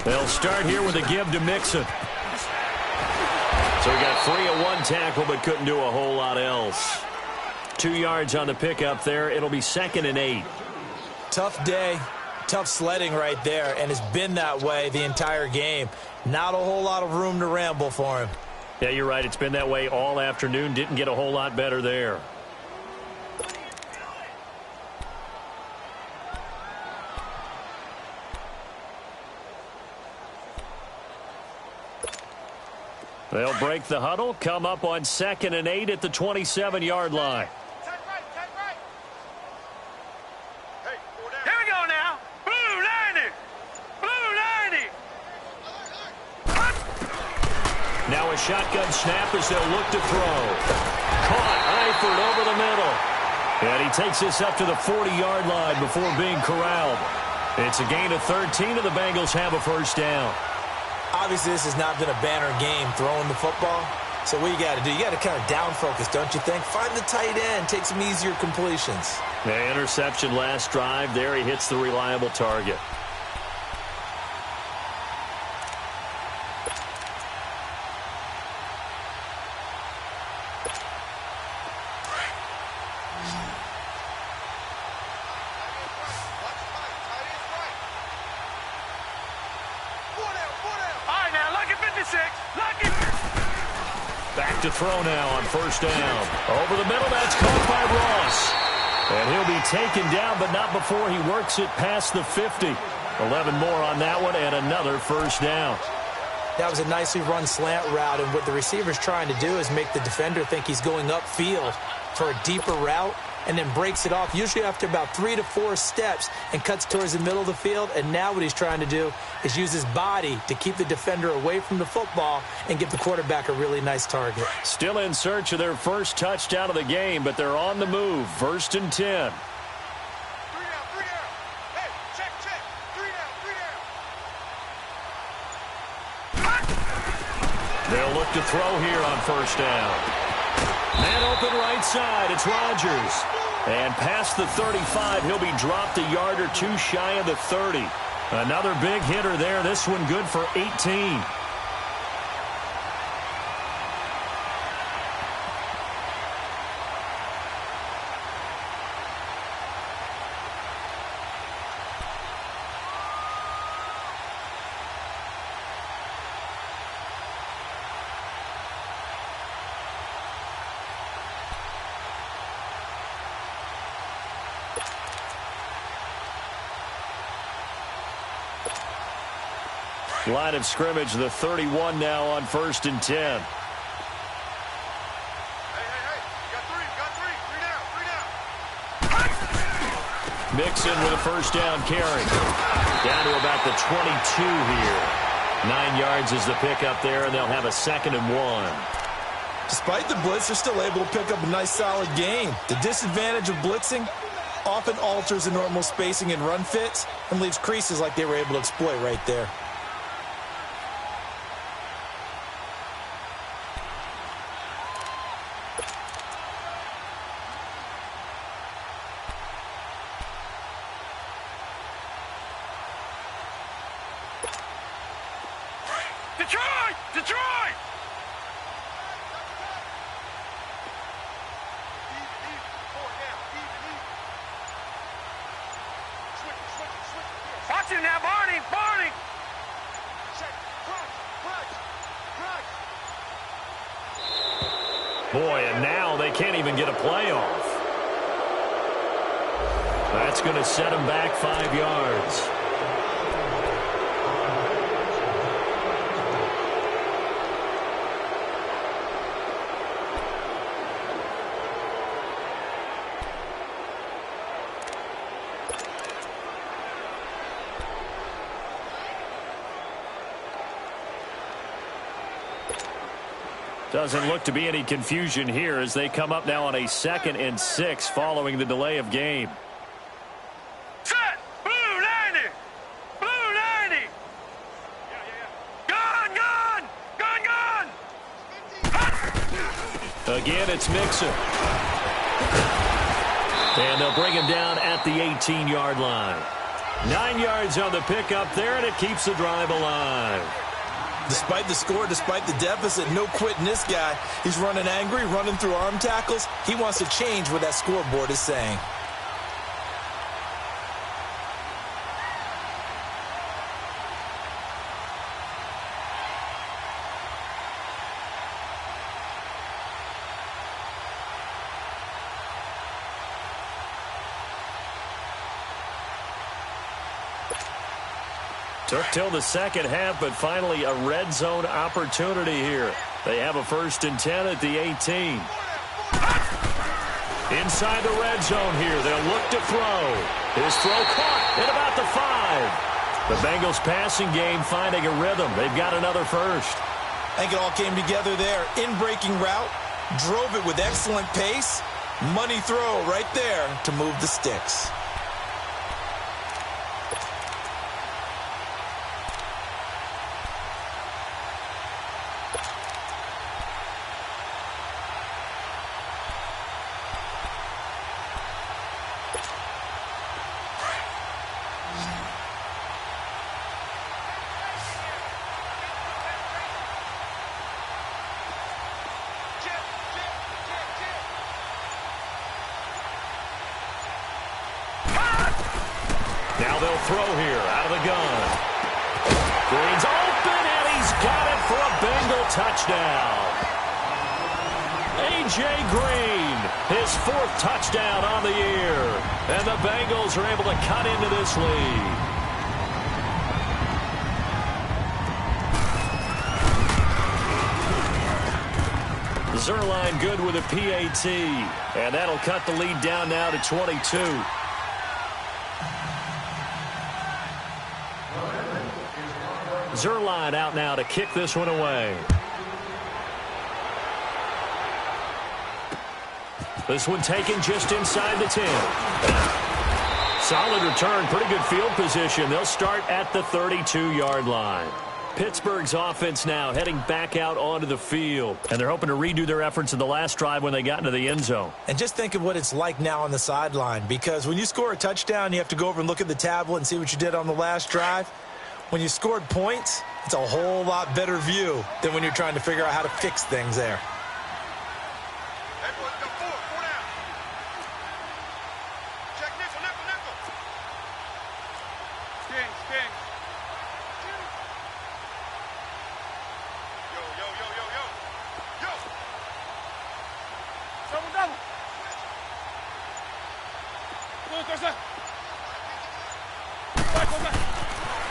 They'll start here with a give to Mixon. So he got free of one tackle but couldn't do a whole lot else. 2 yards on the pickup there. It'll be 2nd and 8. Tough day, tough sledding right there, and it's been that way the entire game. Not a whole lot of room to ramble for him. Yeah, you're right. It's been that way all afternoon. Didn't get a whole lot better there. They'll break the huddle, come up on 2nd and 8 at the 27-yard line. Here we go now. Blue 90. Blue 90. Now a shotgun snap as they'll look to throw. Caught, Eifert over the middle. And he takes this up to the 40-yard line before being corralled. It's a gain of 13, and the Bengals have a first down. Obviously, this has not been a banner game throwing the football. So what you got to do, you got to kind of down focus, don't you think? Find the tight end, take some easier completions. The interception last drive. There he hits the reliable target. Back to throw now on first down. Over the middle, that's caught by Ross. And he'll be taken down, but not before he works it past the 50. 11 more on that one, and another first down. That was a nicely run slant route, and what the receiver's trying to do is make the defender think he's going upfield for a deeper route, and then breaks it off, usually after about 3 to 4 steps, and cuts towards the middle of the field. And now what he's trying to do is use his body to keep the defender away from the football and give the quarterback a really nice target. Still in search of their first touchdown of the game, but they're on the move. 1st and 10. 3 down, 3 down. Hey, check. 3 down. They'll look to throw here on first down. Man open right side. It's Rodgers. And past the 35, he'll be dropped a yard or two shy of the 30. Another big hitter there. This one good for 18. Line of scrimmage, the 31 now on 1st and 10. Hey. Got 3 down. Mixon with a first down carry. Down to about the 22 here. 9 yards is the pickup there, and they'll have a 2nd and 1. Despite the blitz, they're still able to pick up a nice, solid gain. The disadvantage of blitzing often alters the normal spacing and run fits and leaves creases like they were able to exploit right there. Detroit! Watch him now, Barney! Boy, and now they can't even get a play off. That's going to set him back 5 yards. Doesn't look to be any confusion here as they come up now on a 2nd and 6 following the delay of game. Set! Blue 90! Blue 90! Gun! Again, it's Mixon. And they'll bring him down at the 18-yard line. 9 yards on the pickup there, and it keeps the drive alive. Despite the score, despite the deficit, no quitting this guy. He's running angry, running through arm tackles. He wants to change what that scoreboard is saying. Took till the second half, but finally a red zone opportunity here. They have a 1st and 10 at the 18. Inside the red zone here. They'll look to throw. His throw caught at about the 5. The Bengals passing game finding a rhythm. They've got another first. I think it all came together there. In-breaking route. Drove it with excellent pace. Money throw right there to move the sticks. Now they'll throw here out of the gun. Green's open, and he's got it for a Bengal touchdown. A.J. Green, his 4th touchdown on the year. And the Bengals are able to cut into this lead. Zerline good with a PAT. And that'll cut the lead down now to 22. Zerline out now to kick this one away. This one taken just inside the 10. Solid return, pretty good field position. They'll start at the 32-yard line. Pittsburgh's offense now heading back out onto the field. And they're hoping to redo their efforts in the last drive when they got into the end zone. And just think of what it's like now on the sideline. Because when you score a touchdown, you have to go over and look at the tablet and see what you did on the last drive. When you scored points, it's a whole lot better view than when you're trying to figure out how to fix things there. Hey, boys, go four down. Check nickel. Kings. Yo. Double.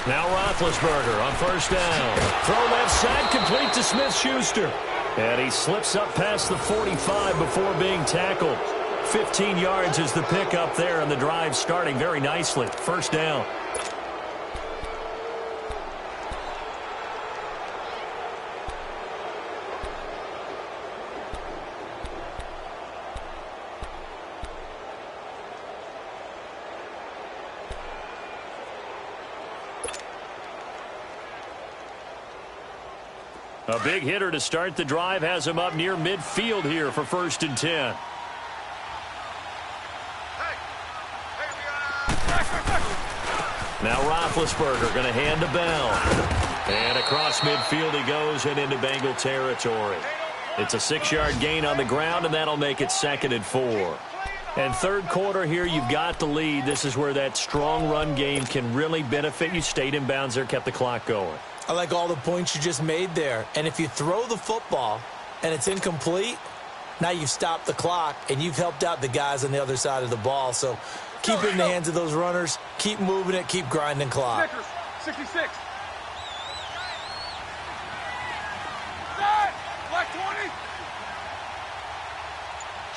Now Roethlisberger on 1st down. Throw left side, complete to Smith-Schuster. And he slips up past the 45 before being tackled. 15 yards is the pickup there, and the drive starting very nicely. 1st down. A big hitter to start the drive has him up near midfield here for 1st and 10. Now Roethlisberger going to hand to Bell. And across midfield he goes and into Bengal territory. It's a 6-yard gain on the ground, and that'll make it 2nd and 4. And 3rd quarter here, you've got the lead. This is where that strong run game can really benefit you. Stayed in bounds there, kept the clock going. I like all the points you just made there. And if you throw the football and it's incomplete, now you've stopped the clock and you've helped out the guys on the other side of the ball. So keep it in the hands of those runners. Keep moving it. Keep grinding clock. 66. Black 20.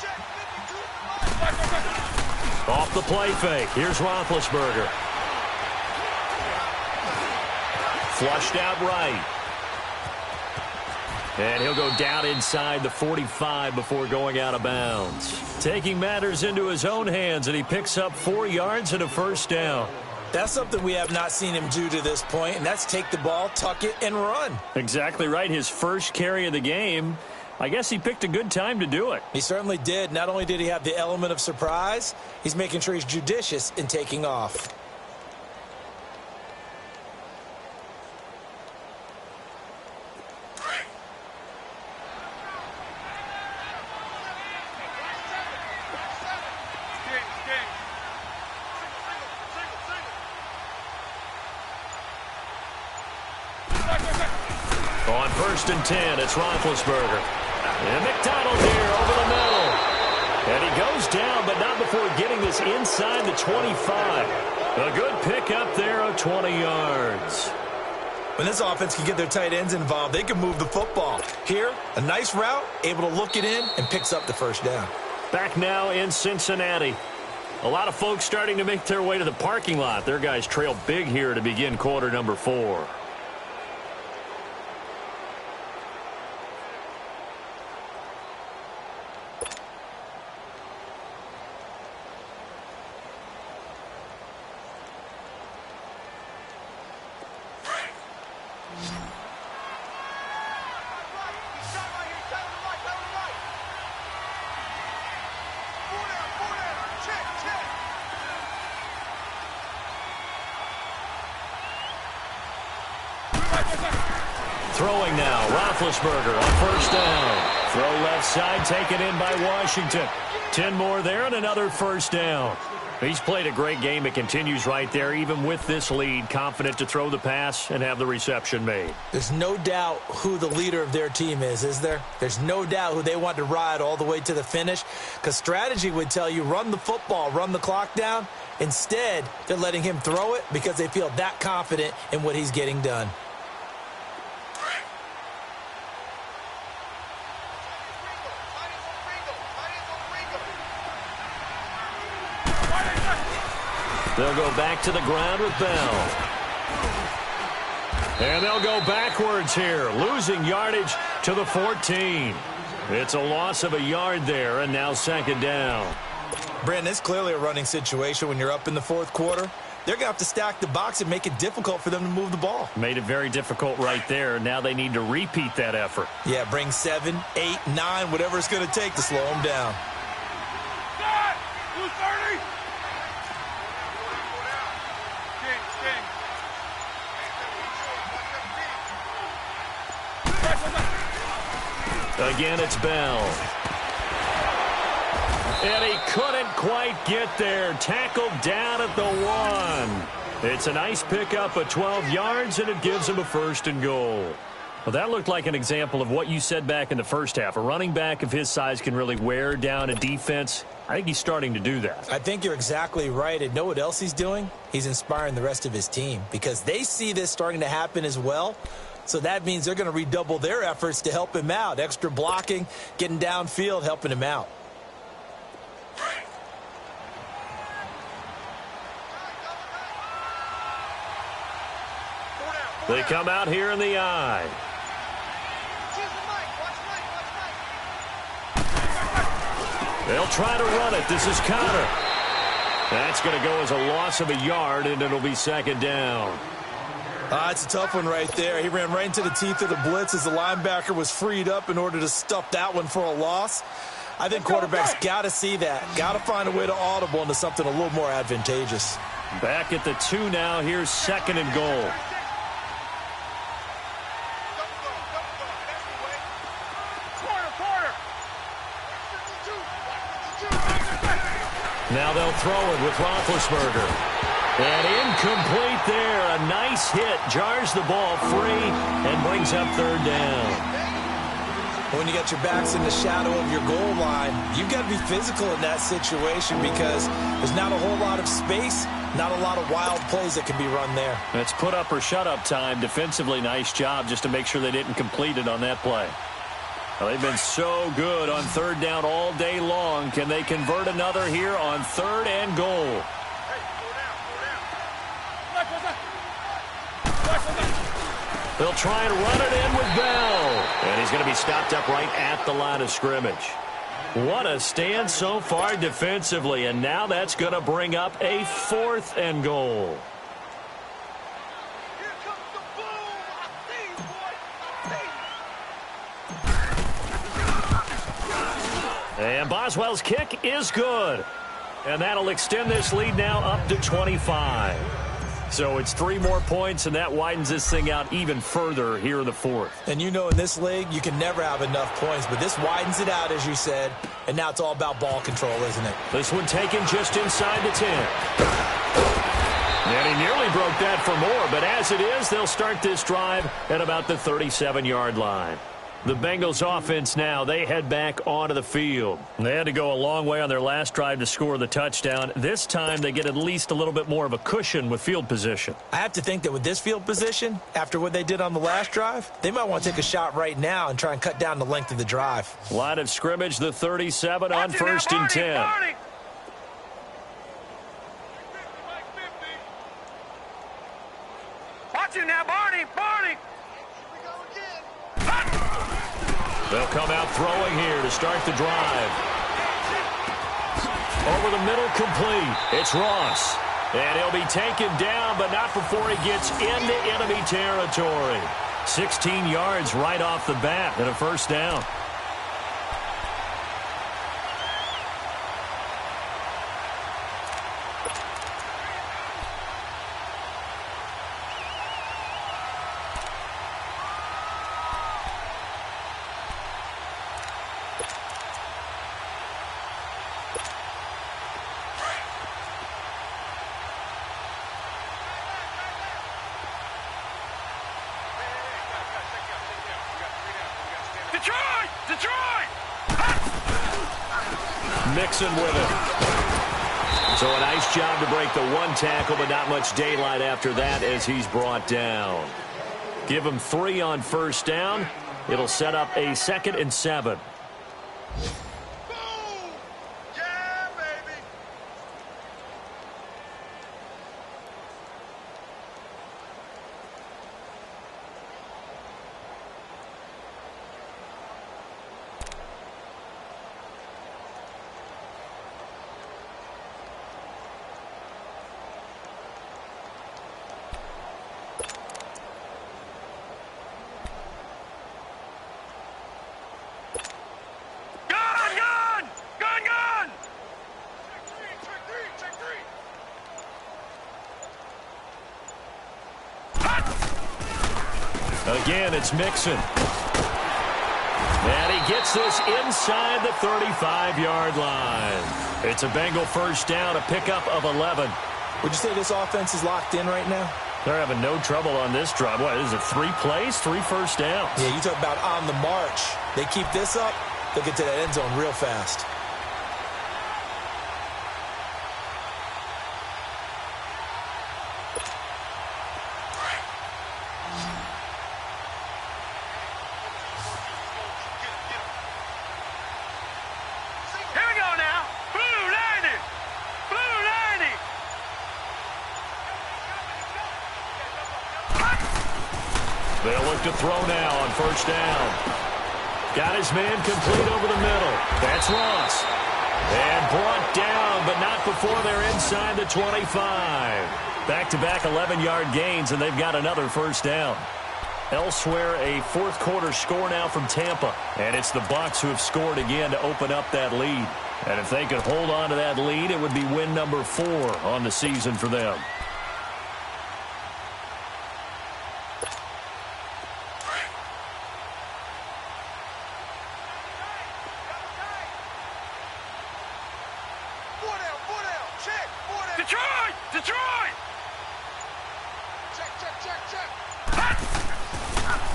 Check 52. Off the play fake. Here's Roethlisberger. Flushed out right. And he'll go down inside the 45 before going out of bounds. Taking matters into his own hands, and he picks up 4 yards and a 1st down. That's something we have not seen him do to this point, and that's take the ball, tuck it, and run. Exactly right. His first carry of the game. I guess he picked a good time to do it. He certainly did. Not only did he have the element of surprise, he's making sure he's judicious in taking off. On 1st and 10, it's Roethlisberger. And McDonald here over the middle. And he goes down, but not before getting this inside the 25. A good pickup there of 20 yards. When this offense can get their tight ends involved, they can move the football. Here, a nice route, able to look it in, and picks up the first down. Back now in Cincinnati. A lot of folks starting to make their way to the parking lot. Their guys trail big here to begin quarter number 4. Throwing now, Roethlisberger on first down. Throw left side, taken in by Washington. 10 more there and another first down. He's played a great game. It continues right there, even with this lead, confident to throw the pass and have the reception made. There's no doubt who the leader of their team is there? There's no doubt who they want to ride all the way to the finish, because strategy would tell you run the football, run the clock down. Instead, they're letting him throw it because they feel that confident in what he's getting done. They'll go back to the ground with Bell. And they'll go backwards here, losing yardage to the 14. It's a loss of a yard there, and now second down. Brandon, it's clearly a running situation when you're up in the fourth quarter. They're going to have to stack the box and make it difficult for them to move the ball. Made it very difficult right there. Now they need to repeat that effort. Yeah, bring 7, 8, 9, whatever it's going to take to slow them down. Again, it's Bell. And he couldn't quite get there. Tackled down at the 1. It's a nice pickup of 12 yards, and it gives him a first and goal. Well, that looked like an example of what you said back in the first half. A running back of his size can really wear down a defense. I think he's starting to do that. I think you're exactly right. And know what else he's doing? He's inspiring the rest of his team because they see this starting to happen as well. So that means they're going to redouble their efforts to help him out. Extra blocking, getting downfield, helping him out. They come out here in the eye. They'll try to run it. This is Connor. That's going to go as a loss of a yard, and it'll be second down. It's a tough one right there. He ran right into the teeth of the blitz as the linebacker was freed up in order to stuff that one for a loss. I think quarterbacks got to see that. Got to find a way to audible into something a little more advantageous. Back at the 2 now. Here's second and goal. Now they'll throw it with Roethlisberger. And incomplete there. A nice hit. Jars the ball free and brings up third down. When you got your backs in the shadow of your goal line, you've got to be physical in that situation because there's not a whole lot of space, not a lot of wild plays that can be run there. It's put up or shut up time. Defensively, nice job just to make sure they didn't complete it on that play. Well, they've been so good on third down all day long. Can they convert another here on third and goal? They'll try and run it in with Bell. And he's going to be stopped up right at the line of scrimmage. What a stand so far defensively. And now that's going to bring up a fourth and goal. And Boswell's kick is good. And that'll extend this lead now up to 25. So it's 3 more points, and that widens this thing out even further here in the fourth. And you know in this league, you can never have enough points, but this widens it out, as you said, and now it's all about ball control, isn't it? This one taken just inside the 10. And he nearly broke that for more, but as it is, they'll start this drive at about the 37-yard line. The Bengals offense now, they head back onto the field. They had to go a long way on their last drive to score the touchdown. This time they get at least a little bit more of a cushion with field position. I have to think that with this field position, after what they did on the last drive, they might want to take a shot right now and try and cut down the length of the drive. Line of scrimmage, the 37 on first and 10. Watch him now, Barney! They'll come out throwing here to start the drive. Over the middle, complete. It's Ross. And he'll be taken down, but not before he gets into enemy territory. 16 yards right off the bat and a first down. Detroit! Mixon with it. So a nice job to break the one tackle, but not much daylight after that as he's brought down. Give him 3 on first down. It'll set up a 2nd and 7. Yeah, baby! Again, it's Mixon. And he gets this inside the 35-yard line. It's a Bengal first down, a pickup of 11. Would you say this offense is locked in right now? They're having no trouble on this drive. What, is it 3 plays, 3 first downs? Yeah, you talk about on the march. They keep this up, they'll get to that end zone real fast. They'll look to throw now on first down. Got his man complete over the middle. That's Ross. And brought down, but not before they're inside the 25. Back-to-back 11-yard gains, and they've got another first down. Elsewhere, a fourth-quarter score now from Tampa. And it's the Bucs who have scored again to open up that lead. And if they could hold on to that lead, it would be win number 4 on the season for them.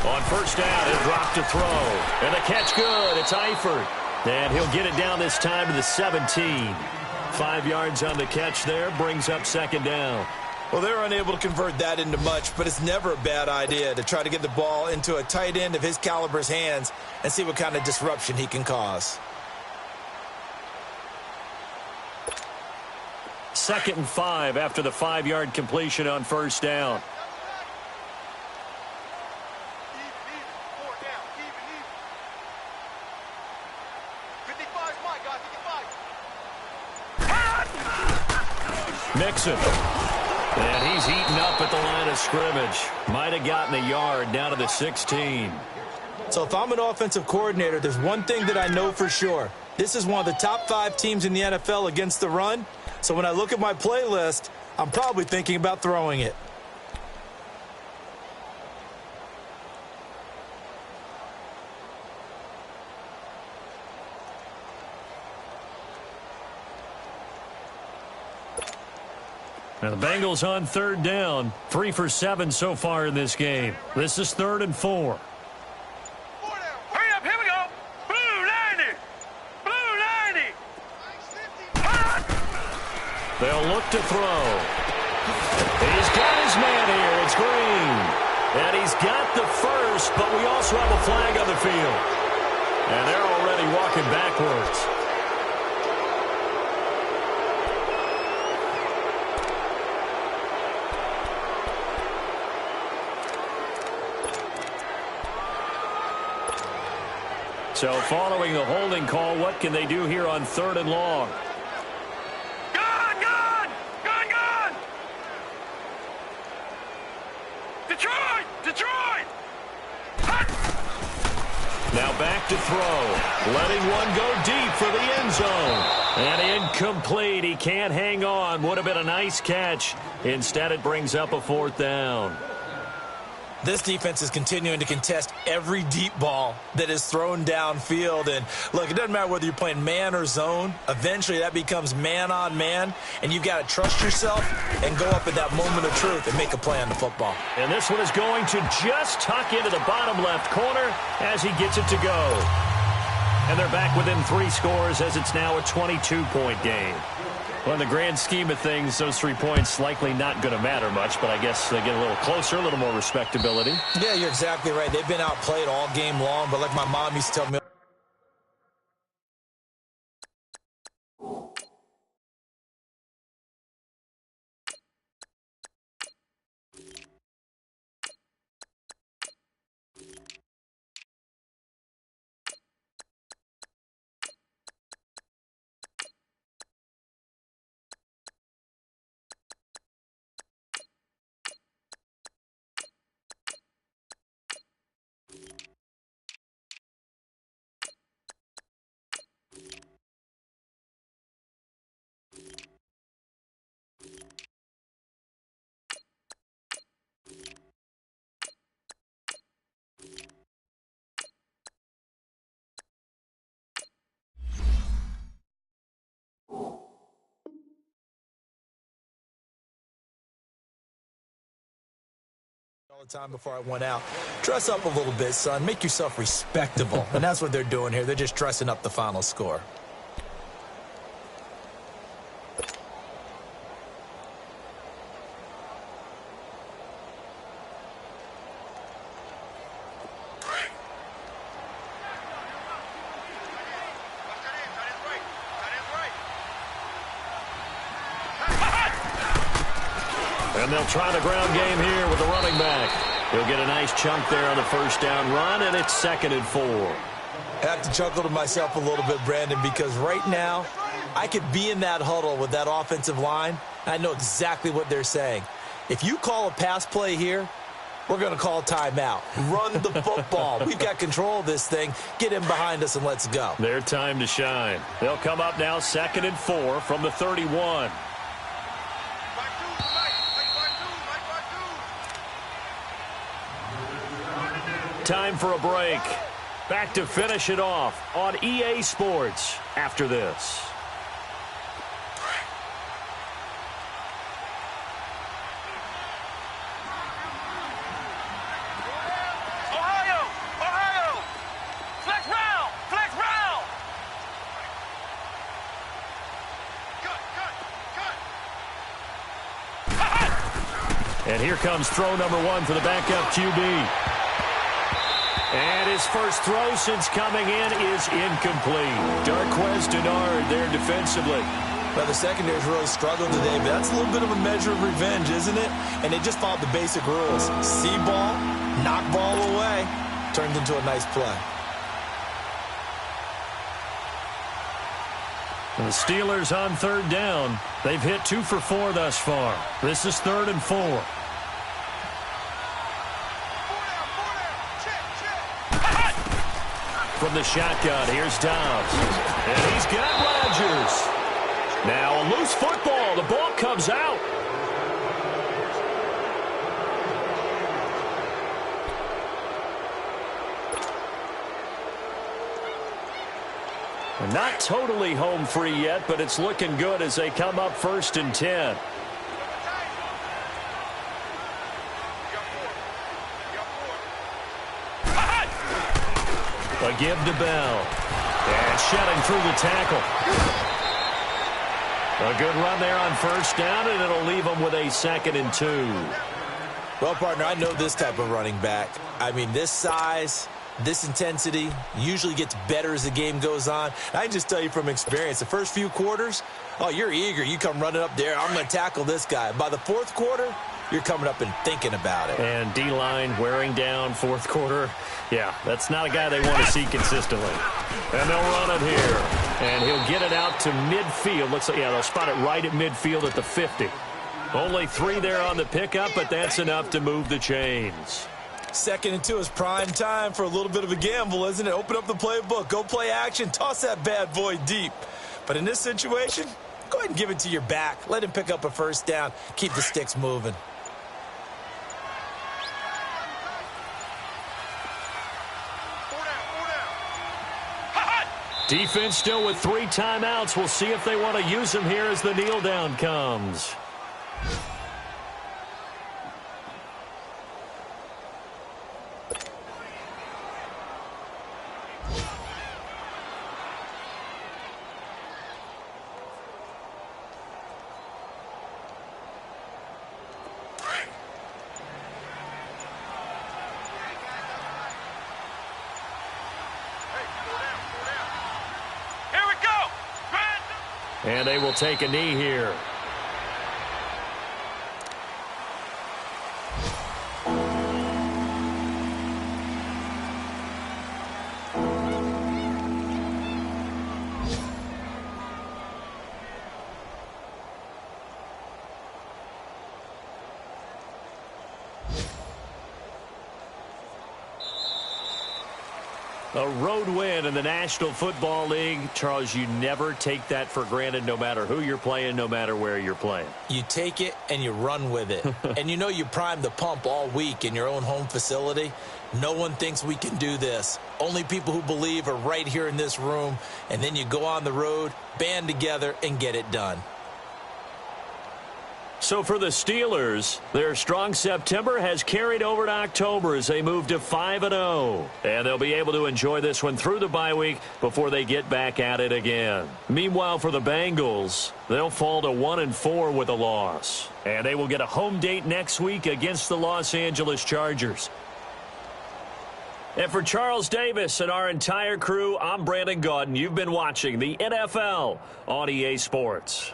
On first down, he'll drop to throw. And the catch good. It's Eifert. And he'll get it down this time to the 17. 5 yards on the catch there. Brings up second down. Well, they're unable to convert that into much, but it's never a bad idea to try to get the ball into a tight end of his caliber's hands and see what kind of disruption he can cause. 2nd and 5 after the 5-yard completion on first down. Mixon. And he's eaten up at the line of scrimmage. Might have gotten a yard down to the 16. So if I'm an offensive coordinator, there's one thing that I know for sure. This is one of the top 5 teams in the NFL against the run. So when I look at my playlist, I'm probably thinking about throwing it. Now the Bengals on third down. 3 for 7 so far in this game. This is 3rd and 4. Hurry They'll look to throw. He's got his man here. It's Green. And he's got the first, but we also have a flag on the field. And they're already walking backwards. So following the holding call, what can they do here on 3rd and long? Gone! Detroit! Now back to throw. Letting one go deep for the end zone. And incomplete. He can't hang on. Would have been a nice catch. Instead, it brings up a 4th down. This defense is continuing to contest every deep ball that is thrown downfield. And, look, it doesn't matter whether you're playing man or zone. Eventually, that becomes man-on-man, and you've got to trust yourself and go up at that moment of truth and make a play on the football. And this one is going to just tuck into the bottom left corner as he gets it to go. And they're back within 3 scores as it's now a 22-point game. Well, in the grand scheme of things, those 3 points likely not going to matter much, but I guess they get a little closer, a little more respectability. Yeah, you're exactly right. They've been outplayed all game long, but like my mom used to tell me, all the time before I went out, dress up a little bit, son. Make yourself respectable. And that's what they're doing here. They're just dressing up the final score. And they'll try the ground game here with the running back. He'll get a nice chunk there on the 1st down run, and it's 2nd and 4. I have to chuckle to myself a little bit, Brandon, because right now I could be in that huddle with that offensive line. I know exactly what they're saying. If you call a pass play here, we're going to call timeout. Run the football. We've got control of this thing. Get in behind us and let's go. Their time to shine. They'll come up now 2nd and 4 from the 31. Time for a break. Back to finish it off on EA Sports after this. Ohio! Flex round! Cut! And here comes throw number 1 for the backup QB. And his first throw since coming in is incomplete. Darquez Denard there defensively. Well, the secondary's really struggled today, but that's a little bit of a measure of revenge, isn't it? And they just followed the basic rules. See ball, knock ball away, turned into a nice play. The Steelers on 3rd down. They've hit 2 for 4 thus far. This is 3rd and 4. From the shotgun, here's Dobbs. And he's got Rodgers. Now a loose football. The ball comes out. Not totally home free yet, but it's looking good as they come up 1st and 10. A give to Bell. And shedding through the tackle. A good run there on first down, and it'll leave them with a 2nd and 2. Well, partner, I know this type of running back. I mean, this size, this intensity usually gets better as the game goes on. I can just tell you from experience, the first few quarters, oh, you're eager. You come running up there, I'm going to tackle this guy. By the fourth quarter, you're coming up and thinking about it. And D-line wearing down fourth quarter. Yeah, that's not a guy they want to see consistently. And they'll run it here. And he'll get it out to midfield. Looks like, yeah, they'll spot it right at midfield at the 50. Only 3 there on the pickup, but that's enough to move the chains. 2nd and 2 is prime time for a little bit of a gamble, isn't it? Open up the playbook, go play action, toss that bad boy deep. But in this situation, go ahead and give it to your back. Let him pick up a first down. Keep the sticks moving. Defense still with 3 timeouts. We'll see if they want to use them here as the kneel down comes. And they will take a knee here. A road win in the National Football League. Charles, you never take that for granted no matter who you're playing, no matter where you're playing. You take it and you run with it. And you know you primed the pump all week in your own home facility. No one thinks we can do this. Only people who believe are right here in this room. And then you go on the road, band together, and get it done. So for the Steelers, their strong September has carried over to October as they move to 5-0. And they'll be able to enjoy this one through the bye week before they get back at it again. Meanwhile, for the Bengals, they'll fall to 1-4 with a loss. And they will get a home date next week against the Los Angeles Chargers. And for Charles Davis and our entire crew, I'm Brandon Gaudin. You've been watching the NFL on EA Sports.